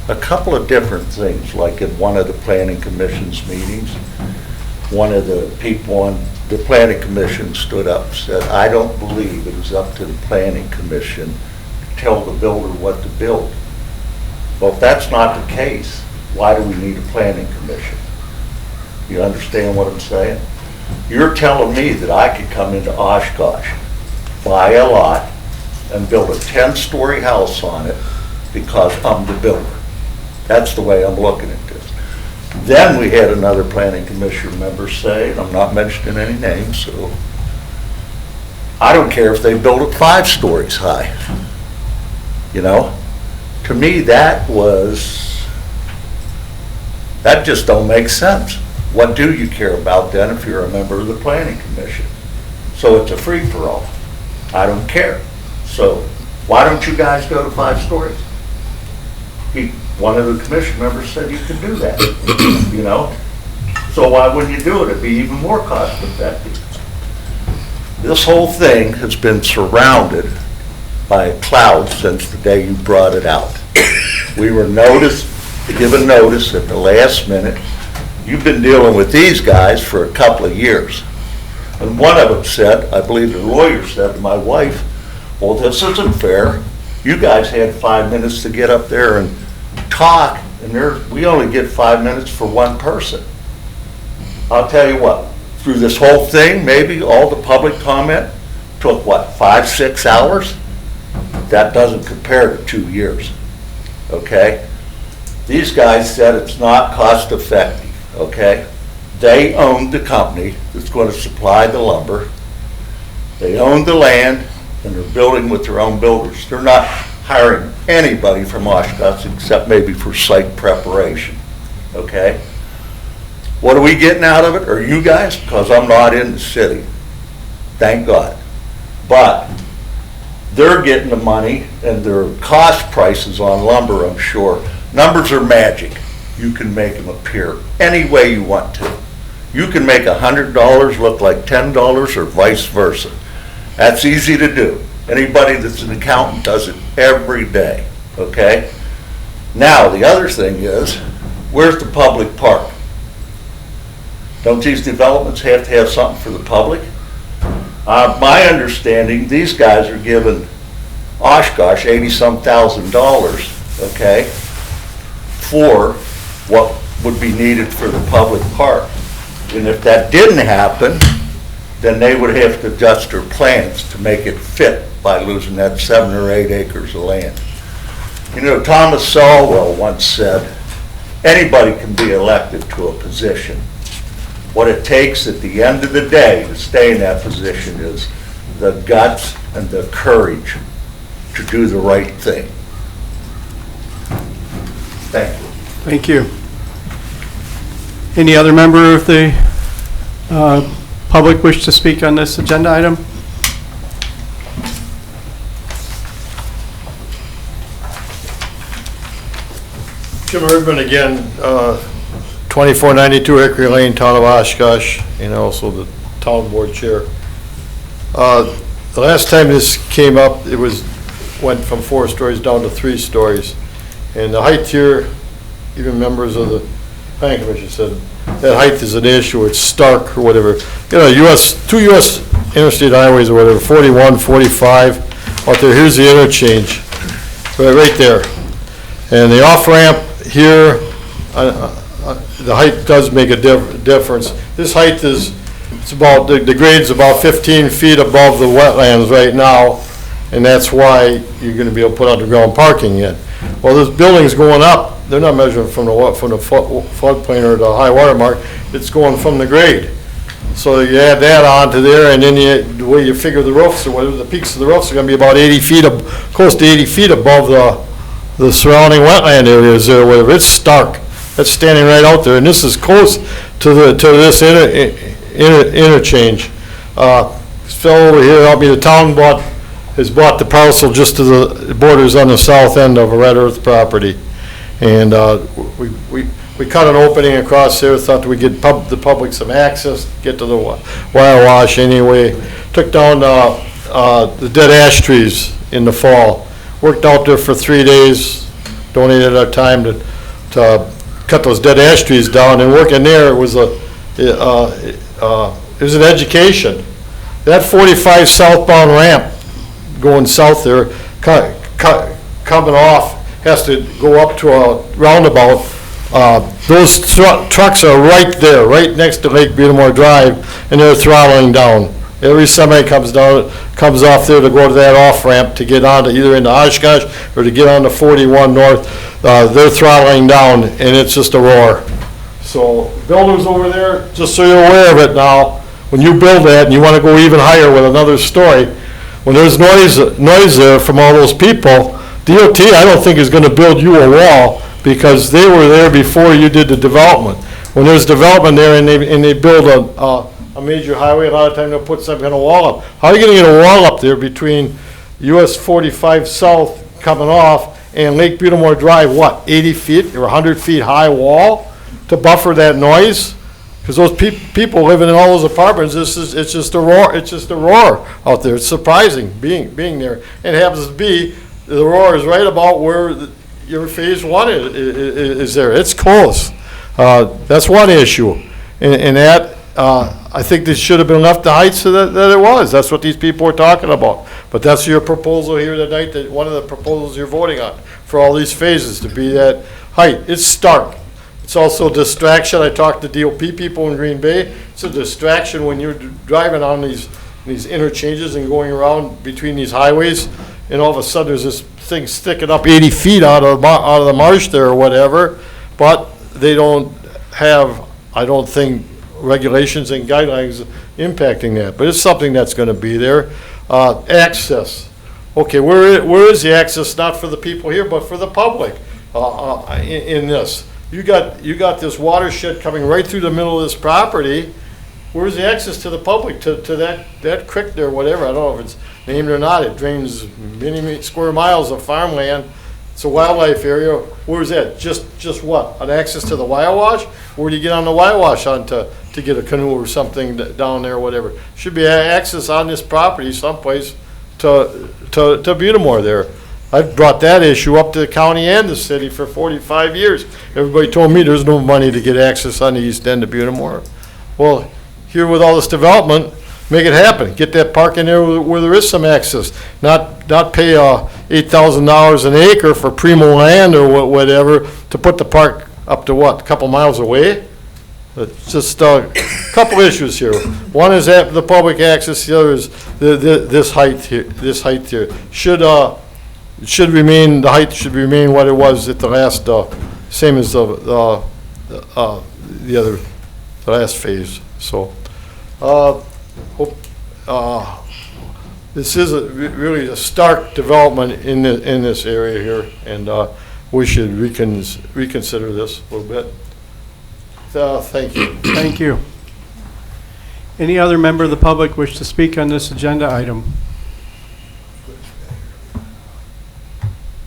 a couple of different things, like at one of the planning commission's meetings, one of the people on the planning commission stood up and said, I don't believe it is up to the planning commission to tell the builder what to build. Well, if that's not the case, why do we need a planning commission? You understand what I'm saying? You're telling me that I could come into Oshkosh, buy a lot, and build a 10-story house on it because I'm the builder. That's the way I'm looking at this. Then we had another planning commission member say, and I'm not mentioning any names, so I don't care if they build it 5 stories high. You know? To me, that just don't make sense. What do you care about then if you're a member of the planning commission? So it's a free-for-all. I don't care. So why don't you guys go to 5 stories? One of the commission members said you could do that, you know? So why wouldn't you do it? It'd be even more cost effective. This whole thing has been surrounded by a cloud since the day you brought it out. We were given notice at the last minute. You've been dealing with these guys for a couple of years. And one of them said, I believe the lawyer said to my wife, well, this isn't fair. You guys had 5 minutes to get up there and talk, and we only get 5 minutes for one person. I'll tell you what, through this whole thing, maybe all the public comment took, what, 5-6 hours? That doesn't compare to 2 years, okay? These guys said it's not cost effective, okay? They own the company that's going to supply the lumber. They own the land, and they're building with their own builders. They're not hiring anybody from Oshkosh except maybe for site preparation, okay? What are we getting out of it? Are you guys? Because I'm not in the city, thank God. But they're getting the money, and their cost prices on lumber, I'm sure. Numbers are magic. You can make them appear any way you want to. You can make $100 look like $10 or vice versa. That's easy to do. Anybody that's an accountant does it every day, okay? Now, the other thing is, where's the public park? Don't these developments have to have something for the public? My understanding, these guys are giving Oshkosh $80-some thousand, okay, for what would be needed for the public park. And if that didn't happen, then they would have to adjust their plans to make it fit by losing that 7 or 8 acres of land. You know, Thomas Salwell once said, anybody can be elected to a position. What it takes at the end of the day to stay in that position is the guts and the courage to do the right thing. Thank you. Thank you. Any other member of the public wish to speak on this agenda item? Jim Erdman again, 2492 Hickory Lane, Town of Oshkosh, and also the Town Board Chair. The last time this came up, went from 4 stories down to 3 stories. And the height here, even members of the Planning Commission said, that height is an issue, it's stark or whatever. You know, 2 US interstate highways or whatever, 41, 45, out there, here's the interchange, right there. And the off-ramp here, the height does make a difference. This height is, it's about, the grade's about 15 feet above the wetlands right now, and that's why you're gonna be able to put underground parking in. Well, this building's going up, they're not measuring from the floodplain or the high water mark, it's going from the grade. So you add that on to there, and then the way you figure the roofs, or whatever, the peaks of the roofs are gonna be about 80 feet, close to 80 feet above the surrounding wetland areas there, whatever. It's stark. That's standing right out there, and this is close to this interchange. This fellow over here helped me. The town has bought the parcel just to the borders on the south end of a Red Earth property, and we cut an opening across there. Thought we'd get the public some access, get to the wire wash anyway. Took down the dead ash trees in the fall. Worked out there for 3 days, donated our time to cut those dead ash trees down, and working there, it was an education. That 45 southbound ramp going south there, coming off, has to go up to a roundabout. Those trucks are right there, right next to Lake Beatamore Drive, and they're throttling down. Every somebody comes off there to go to that off-ramp to get onto either into Oshkosh or to get onto 41 North, they're throttling down, and it's just a roar. So builders over there, just so you're aware of it now, when you build that and you want to go even higher with another story, when there's noise there from all those people, DOT, I don't think is going to build you a wall because they were there before you did the development. When there's development there and they build a major highway, a lot of time they'll put some kind of wall up. How are you going to get a wall up there between US 45 South coming off and Lake Butamore Drive, what, 80 feet or 100 feet high wall to buffer that noise? Because those people living in all those apartments, it's just a roar out there. It's surprising being there. And it happens to be, the roar is right about where your phase one is there. It's close. That's one issue. And that, I think this should have been left the height so that it was. That's what these people are talking about. But that's your proposal here tonight, that one of the proposals you're voting on for all these phases to be that height. It's stark. It's also a distraction. I talked to DOP people in Green Bay. It's a distraction when you're driving on these interchanges and going around between these highways, and all of a sudden there's this thing sticking up 80 feet out of the marsh there or whatever. But they don't have, I don't think, regulations and guidelines impacting that. But it's something that's going to be there. Access. Okay, where is the access? Not for the people here, but for the public in this. You got this watershed coming right through the middle of this property. Where's the access to the public, to that creek there, whatever? I don't know if it's named or not. It drains many square miles of farmland. It's a wildlife area. Where's that? Just what? An access to the Wyowash? Where do you get on the Wyowash to get a canoe or something down there, whatever? Should be access on this property someplace to Butamore there. I've brought that issue up to the county and the city for 45 years. Everybody told me there's no money to get access on the east end of Butamore. Well, here with all this development, make it happen. Get that park in there where there is some access. Not pay $8,000 an acre for primo land or whatever to put the park up to what, a couple miles away? It's just a couple issues here. One is the public access. The other is this height here. This height here should remain. The height should remain what it was at the last, same as the last phase. So, this is really a stark development in this area here, and we should reconsider this a little bit. Thank you. Thank you. Any other member of the public wish to speak on this agenda item?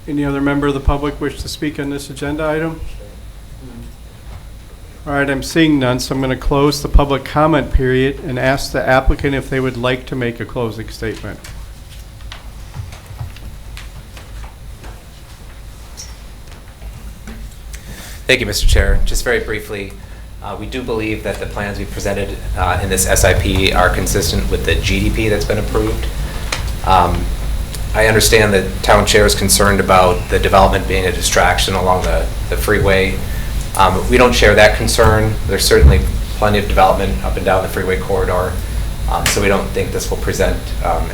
Any other member of the public wish to speak on this agenda item? All right, I'm seeing none, so I'm going to close the public comment period and ask the applicant if they would like to make a closing statement. Thank you, Mr. Chair. Just very briefly, we do believe that the plans we presented in this SIP are consistent with the GDP that's been approved. I understand that town chair is concerned about the development being a distraction along the freeway. We don't share that concern. There's certainly plenty of development up and down the freeway corridor, so we don't think this will present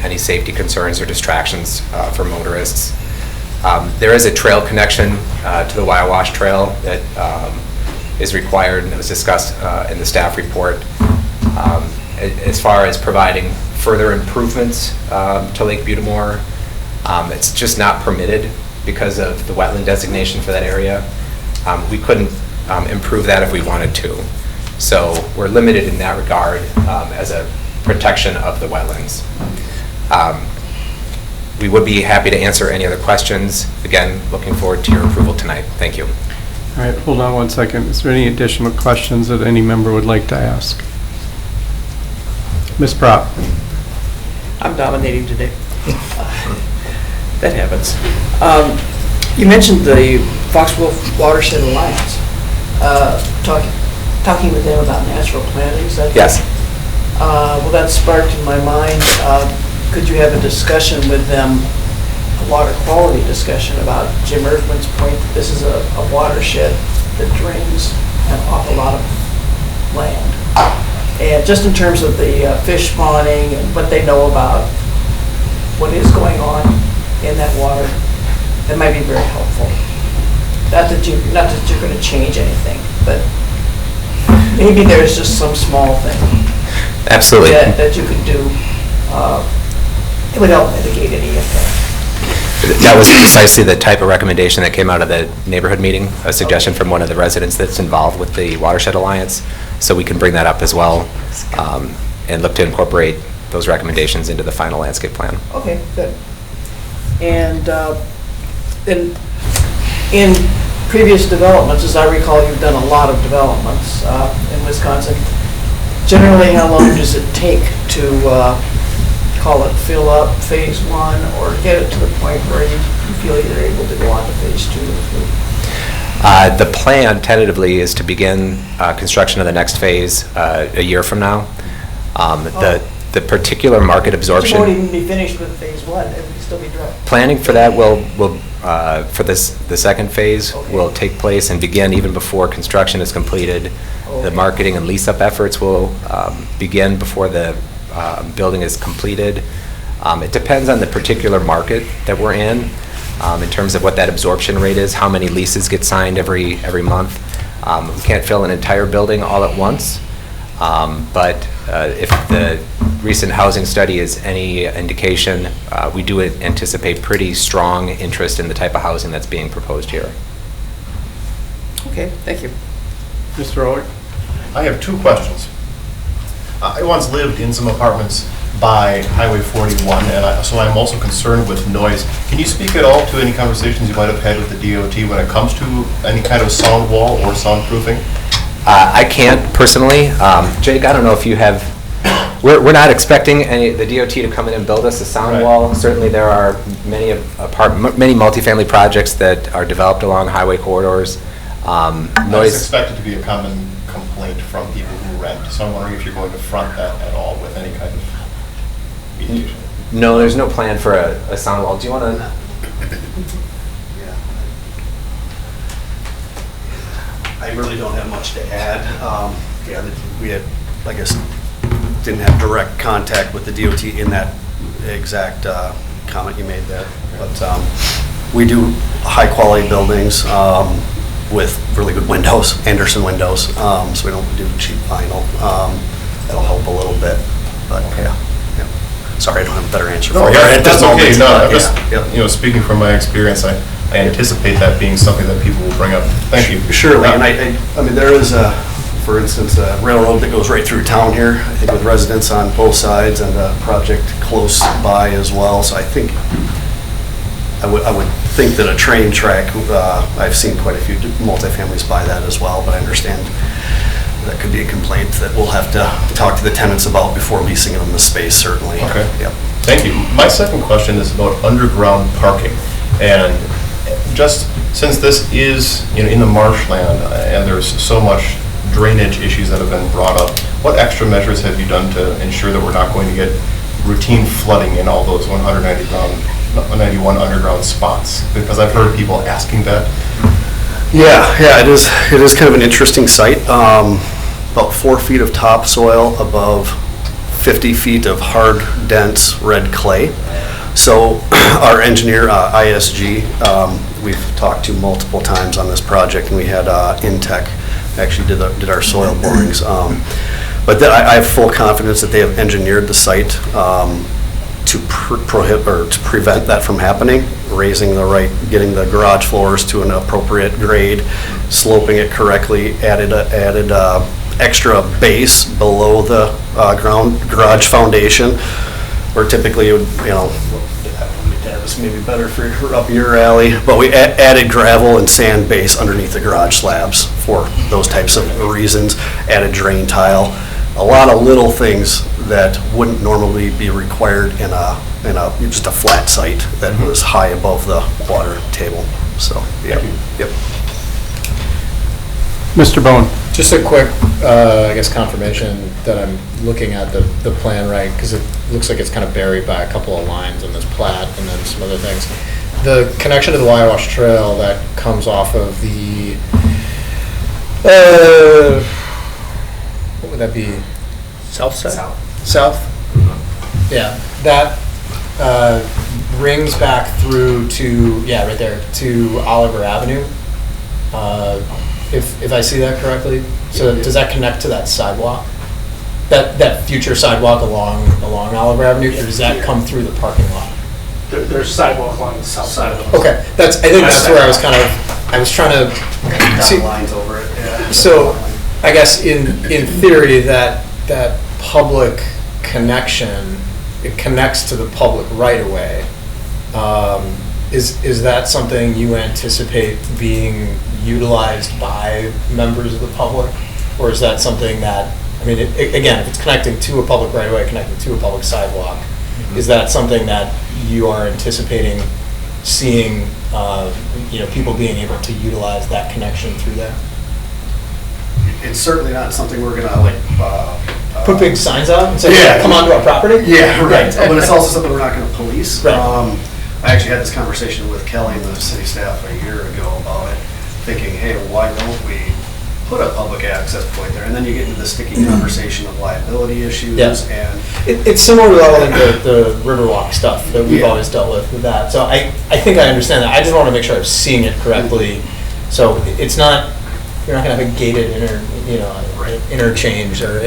any safety concerns or distractions for motorists. There is a trail connection to the Wyowash Trail that is required, and it was discussed in the staff report. As far as providing further improvements to Lake Butamore, it's just not permitted because of the wetland designation for that area. We couldn't improve that if we wanted to. So we're limited in that regard as a protection of the wetlands. We would be happy to answer any other questions. Again, looking forward to your approval tonight. Thank you. All right, hold on one second. Is there any additional questions that any member would like to ask? Ms. Prop. I'm dominating today. That happens. You mentioned the Foxwolf Watershed Alliance, talking with them about natural plantings. Yes. Well, that sparked in my mind, could you have a discussion with them, a water quality discussion about Jim Erdman's point that this is a watershed that drains an awful lot of land. And just in terms of the fish spawning and what they know about what is going on in that water, that might be very helpful. Not that you're going to change anything, but maybe there's just some small thing Absolutely. that you could do. It would help mitigate any impact. That was precisely the type of recommendation that came out of the neighborhood meeting, a suggestion from one of the residents that's involved with the Watershed Alliance. So we can bring that up as well, and look to incorporate those recommendations into the final landscape plan. Okay, good. And in previous developments, as I recall, you've done a lot of developments in Wisconsin. Generally, how long does it take to call it fill up phase one or get it to the point where you feel you're able to go on to phase 2 or 3? The plan tentatively is to begin construction of the next phase a year from now. The particular market absorption. It won't even be finished with phase 1, it will still be dry. Planning for that will for the second phase Okay. will take place and begin even before construction is completed. Okay. The marketing and lease-up efforts will begin before the building is completed. It depends on the particular market that we're in terms of what that absorption rate is, how many leases get signed every month. We can't fill an entire building all at once, but if the recent housing study is any indication, we do anticipate pretty strong interest in the type of housing that's being proposed here. Okay, thank you. Mr. Oler? I have 2 questions. I once lived in some apartments by Highway 41, and so I'm also concerned with noise. Can you speak at all to any conversations you might have had with the DOT when it comes to any kind of sound wall or soundproofing? I can't personally. Jake, I don't know if you have, we're not expecting the DOT to come in and build us a sound Right. wall. Certainly there are many multifamily projects that are developed along highway corridors. It's Noise, expected to be a common complaint from people who rent, so I'm wondering if you're going to front that at all with any kind of mediation. no, there's no plan for a sound wall. Do you want to? I really don't have much to add. We had, I guess, didn't have direct contact with the DOT in that exact comment you made there. But we do high-quality buildings with really good windows, Anderson windows, so we don't do cheap vinyl. That'll help a little bit, but yeah. Sorry, I don't have a better answer for you. That's okay. No, I'm just, Yeah. speaking from my experience, I anticipate that being something that people will bring up. Thank you. Surely, and I mean, there is for instance, a railroad that goes right through town here, I think with residents on both sides and a project close by as well, so I think, I would think that a train track, I've seen quite a few multifamilies by that as well, but I understand that could be a complaint that we'll have to talk to the tenants about before leasing them the space, certainly. Okay. Yep. Thank you. My second question is about underground parking. And just since this is in the marshland and there's so much drainage issues that have been brought up, what extra measures have you done to ensure that we're not going to get routine flooding in all those 191 underground spots? Because I've heard people asking that. Yeah, it is kind of an interesting site. About 4 feet of topsoil above 50 feet of hard, dense red clay. So our engineer, ISG, we've talked to multiple times on this project, and we had Intech actually did our soil borings. But I have full confidence that they have engineered the site to prohibit or to prevent that from happening, getting the garage floors to an appropriate grade, sloping it correctly, added extra base below the garage foundation, where typically it would, this may be better for up your alley, but we added gravel and sand base underneath the garage slabs for those types of reasons, added drain tile, a lot of little things that wouldn't normally be required in just a flat site that was high above the water table. So, yep. Mr. Bone? Just a quick, I guess, confirmation that I'm looking at the plan right, because it looks like it's kind of buried by a couple of lines in this plat and then some other things. The connection to the Wawash Trail that comes off of the, what would that be? South side? South? Yeah, that rings back through to, right there, to Oliver Avenue. if I see that correctly? So does that connect to that sidewalk? That future sidewalk along Oliver Avenue, or does that come through the parking lot? There's sidewalk along the south side of the. Okay, I think that's where I was trying to see. Lines over it, yeah. So, I guess in theory, that public connection, it connects to the public right of way. Is that something you anticipate being utilized by members of the public? Or is that something that, I mean, again, if it's connecting to a public right of way, connecting to a public sidewalk, is that something that you are anticipating seeing, people being able to utilize that connection through there? It's certainly not something we're gonna Put big signs out and say, Yeah. come onto our property? Yeah, right, but it's also something we're not gonna police. Right. I actually had this conversation with Kelly and the city staff a year ago about it, thinking, hey, why don't we put a public access point there? And then you get into the sticky conversation of liability issues Yes. and. It's similar to all like the Riverwalk stuff that we've Yeah. always dealt with that. So I think I understand that. I just want to make sure I'm seeing it correctly. So it's not, you're not gonna have a gated interchange or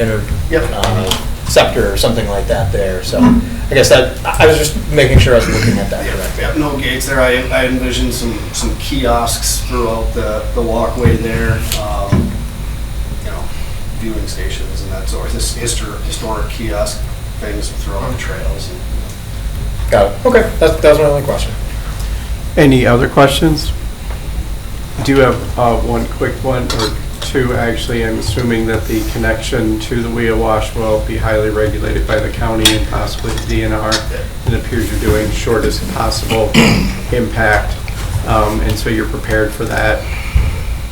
sector or something like that there. So I guess that, I was just making sure I was looking at that correctly. Yeah, no gates there. I envisioned some kiosks throughout the walkway there, viewing stations and that sort of, this historic kiosk things throughout the trails. Got it. Okay, that was my only question. Any other questions? I do have one quick one, or two actually. I'm assuming that the connection to the Wea Wash will be highly regulated by the county and possibly the DNR. It appears you're doing shortest possible impact, and so you're prepared for that.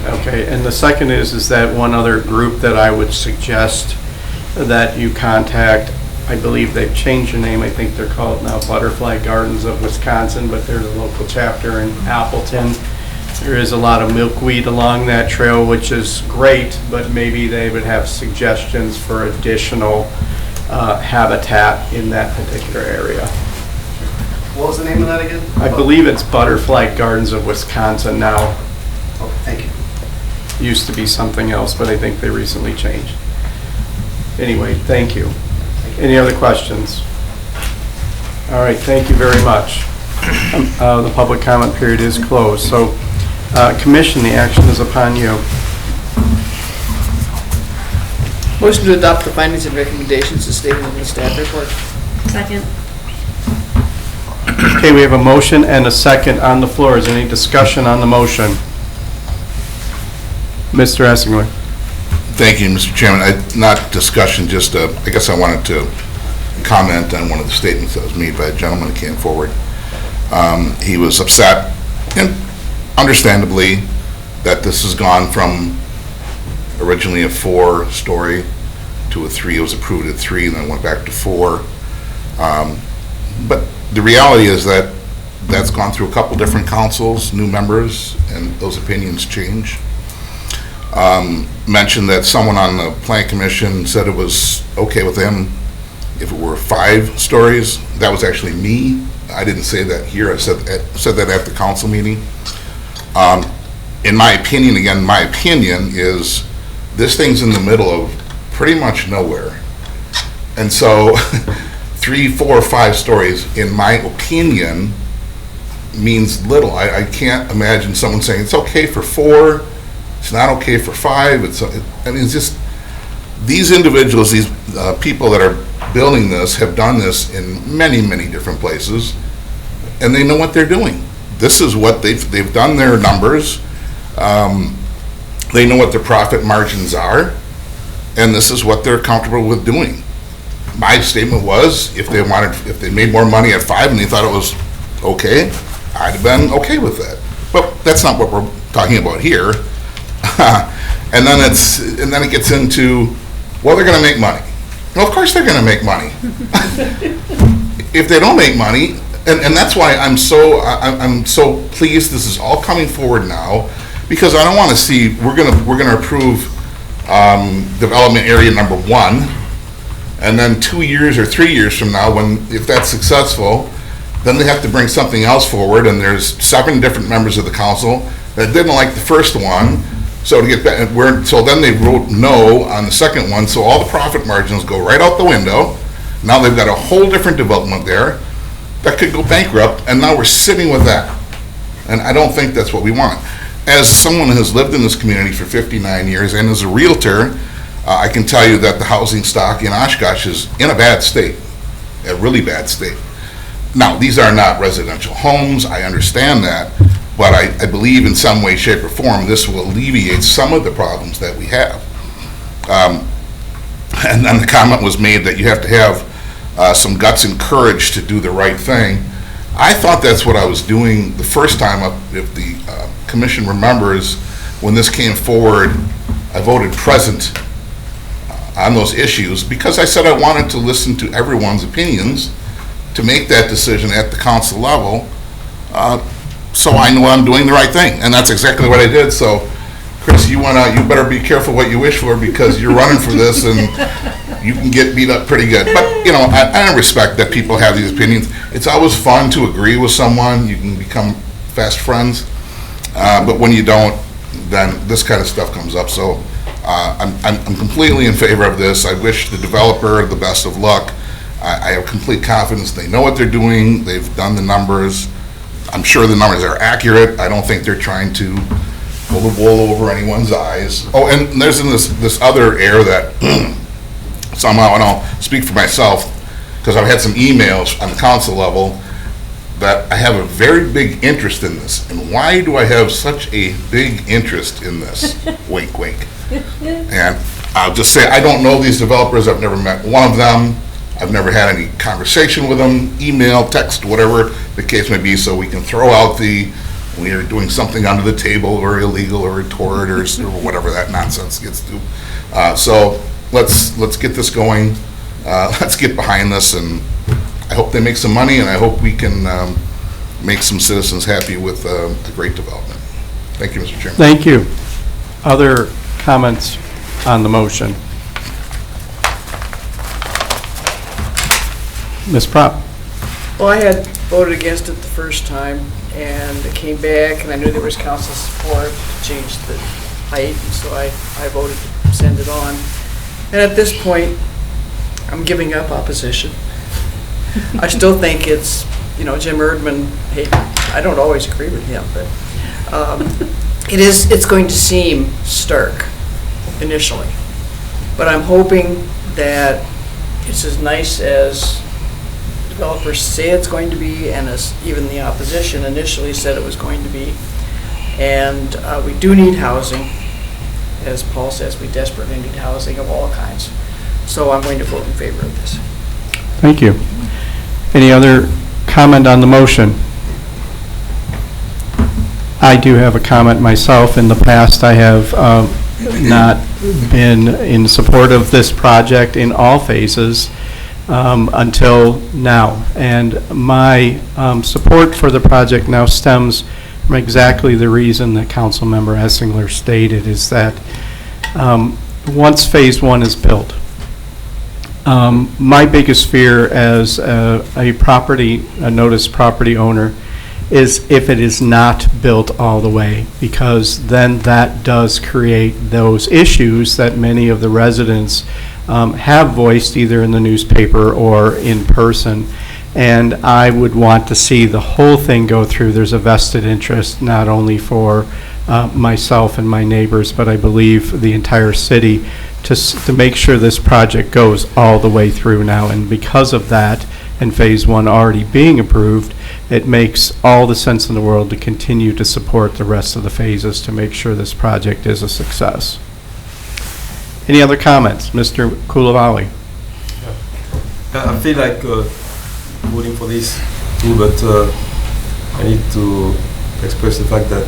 Okay, and the second is that one other group that I would suggest that you contact. I believe they've changed their name. I think they're called now Butterfly Gardens of Wisconsin, but there's a local chapter in Appleton. There is a lot of milkweed along that trail, which is great, but maybe they would have suggestions for additional habitat in that particular area. What was the name of that again? I believe it's Butterfly Gardens of Wisconsin now. Oh, thank you. Used to be something else, but I think they recently changed. Anyway, thank you. Any other questions? All right, thank you very much. The public comment period is closed. So, Commission, the action is upon you. Motion to adopt the findings and recommendations as stated in the staff report. Second. Okay, we have a motion and a second on the floor. Is there any discussion on the motion? Mr. Essingler. Thank you, Mr. Chairman. Not discussion, just I guess I wanted to comment on one of the statements that was made by a gentleman who came forward. He was upset, and understandably, that this has gone from originally a 4-story to a 3. It was approved at 3 and then went back to 4. But the reality is that that's gone through a couple different councils, new members, and those opinions change. Mentioned that someone on the Plan Commission said it was okay with them if it were 5 stories. That was actually me. I didn't say that here. I said that at the council meeting. In my opinion, again, my opinion is this thing's in the middle of pretty much nowhere. And so 3, 4, 5 stories, in my opinion, means little. I can't imagine someone saying it's okay for 4, it's not okay for 5. It's just, these individuals, these people that are building this have done this in many, many different places, and they know what they're doing. This is what they've done their numbers. They know what their profit margins are, and this is what they're comfortable with doing. My statement was, if they made more money at 5 and they thought it was okay, I'd have been okay with that. But that's not what we're talking about here. And then it gets into, well, they're going to make money. Well, of course they're going to make money. If they don't make money, and that's why I'm so pleased this is all coming forward now, because I don't want to see, we're going to approve development area number 1, and then 2 years or 3 years from now, if that's successful, then they have to bring something else forward, and there's 7 different members of the council that didn't like the first one, So to get back, so then they wrote no on the second one, so all the profit margins go right out the window. Now they've got a whole different development there that could go bankrupt, and now we're sitting with that. And I don't think that's what we want. As someone who has lived in this community for 59 years and as a realtor, I can tell you that the housing stock in Oshkosh is in a bad state, a really bad state. Now, these are not residential homes, I understand that, but I believe in some way, shape, or form, this will alleviate some of the problems that we have. And then the comment was made that you have to have some guts and courage to do the right thing. I thought that's what I was doing the first time up. If the commission remembers, when this came forward, I voted present on those issues because I said I wanted to listen to everyone's opinions to make that decision at the council level, so I know I'm doing the right thing, and that's exactly what I did. So, Chris, you better be careful what you wish for because you're running for this, and you can get beat up pretty good. But I respect that people have these opinions. It's always fun to agree with someone. You can become fast friends, but when you don't, then this kind of stuff comes up. So. I'm completely in favor of this. I wish the developer the best of luck. I have complete confidence they know what they're doing. They've done the numbers. I'm sure the numbers are accurate. I don't think they're trying to pull the wool over anyone's eyes. Oh, and there's this other air that somehow, and I'll speak for myself, because I've had some emails on the council level that I have a very big interest in this. And why do I have such a big interest in this? Wink, wink. And I'll just say, I don't know these developers. I've never met one of them. I've never had any conversation with them, email, text, whatever the case may be, so we can throw out we are doing something under the table or illegal or a tort or whatever that nonsense gets to. So let's get this going. Let's get behind this, and I hope they make some money, and I hope we can make some citizens happy with a great development. Thank you, Mr. Chairman. Thank you. Other comments on the motion? Ms. Prop? Well, I had voted against it the first time, and it came back, and I knew there was council support to change the height, and so I voted to send it on. And at this point, I'm giving up opposition. I still think it's, Jim Erdman, hey, I don't always agree with him, but it's going to seem stark initially. But I'm hoping that it's as nice as developers say it's going to be, and as even the opposition initially said it was going to be. And we do need housing. As Paul says, we desperately need housing of all kinds. So I'm going to vote in favor of this. Thank you. Any other comment on the motion? I do have a comment myself. In the past, I have not been in support of this project in all phases until now. And my support for the project now stems from exactly the reason that Councilmember Essingler stated, is that once Phase 1 is built, my biggest fear as a notice property owner is if it is not built all the way, because then that does create those issues that many of the residents have voiced either in the newspaper or in person. And I would want to see the whole thing go through. There's a vested interest not only for myself and my neighbors, but I believe the entire city to make sure this project goes all the way through now. And because of that, and Phase 1 already being approved, it makes all the sense in the world to continue to support the rest of the phases to make sure this project is a success. Any other comments? Mr. Kulavali? I feel like voting for this too, but I need to express the fact that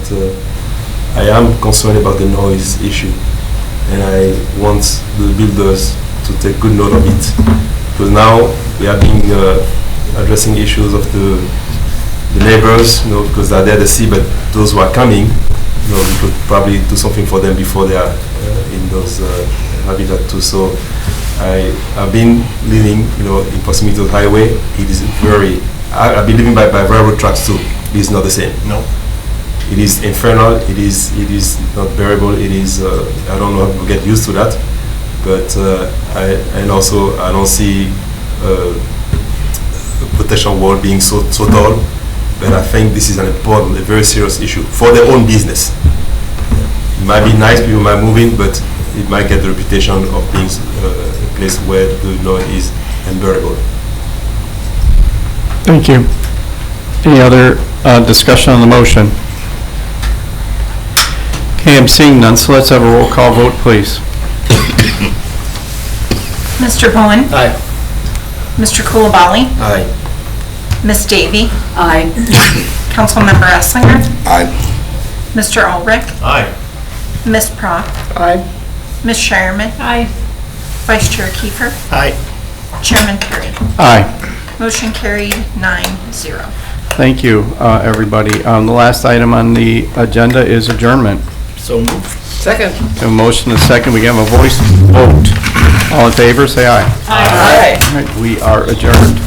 I am concerned about the noise issue, and I want the builders to take good note of it, because now we are being addressing issues of the neighbors, because they're there to see, but those who are coming, we could probably do something for them before they are in those habitat too. So I've been living, in proximity to the highway. It is I've been living by railroad tracks too. It's not the same. No. It is infernal. It is not bearable. It is. I don't know how to get used to that. But I don't see a potential wall being so tall. But I think this is a very serious issue for their own business. It might be nice, people might move in, but it might get the reputation of being a place where the noise is unbearable. Thank you. Any other discussion on the motion? Okay, I'm seeing none, so let's have a roll call vote, please. Mr. Bowen? Aye. Mr. Coulibaly? Aye. Ms. Davy? Aye. Councilmember Esslinger? Aye. Mr. Ulrich? Aye. Ms. Prock? Aye. Ms. Shireman? Aye. Vice Chair Kiefer? Aye. Chairman Perry? Aye. Motion carried 9-0. Thank you, everybody. The last item on the agenda is adjournment. So moved. Second. A motion and a second. We have a voice vote. All in favor, say aye. Aye. All right, we are adjourned.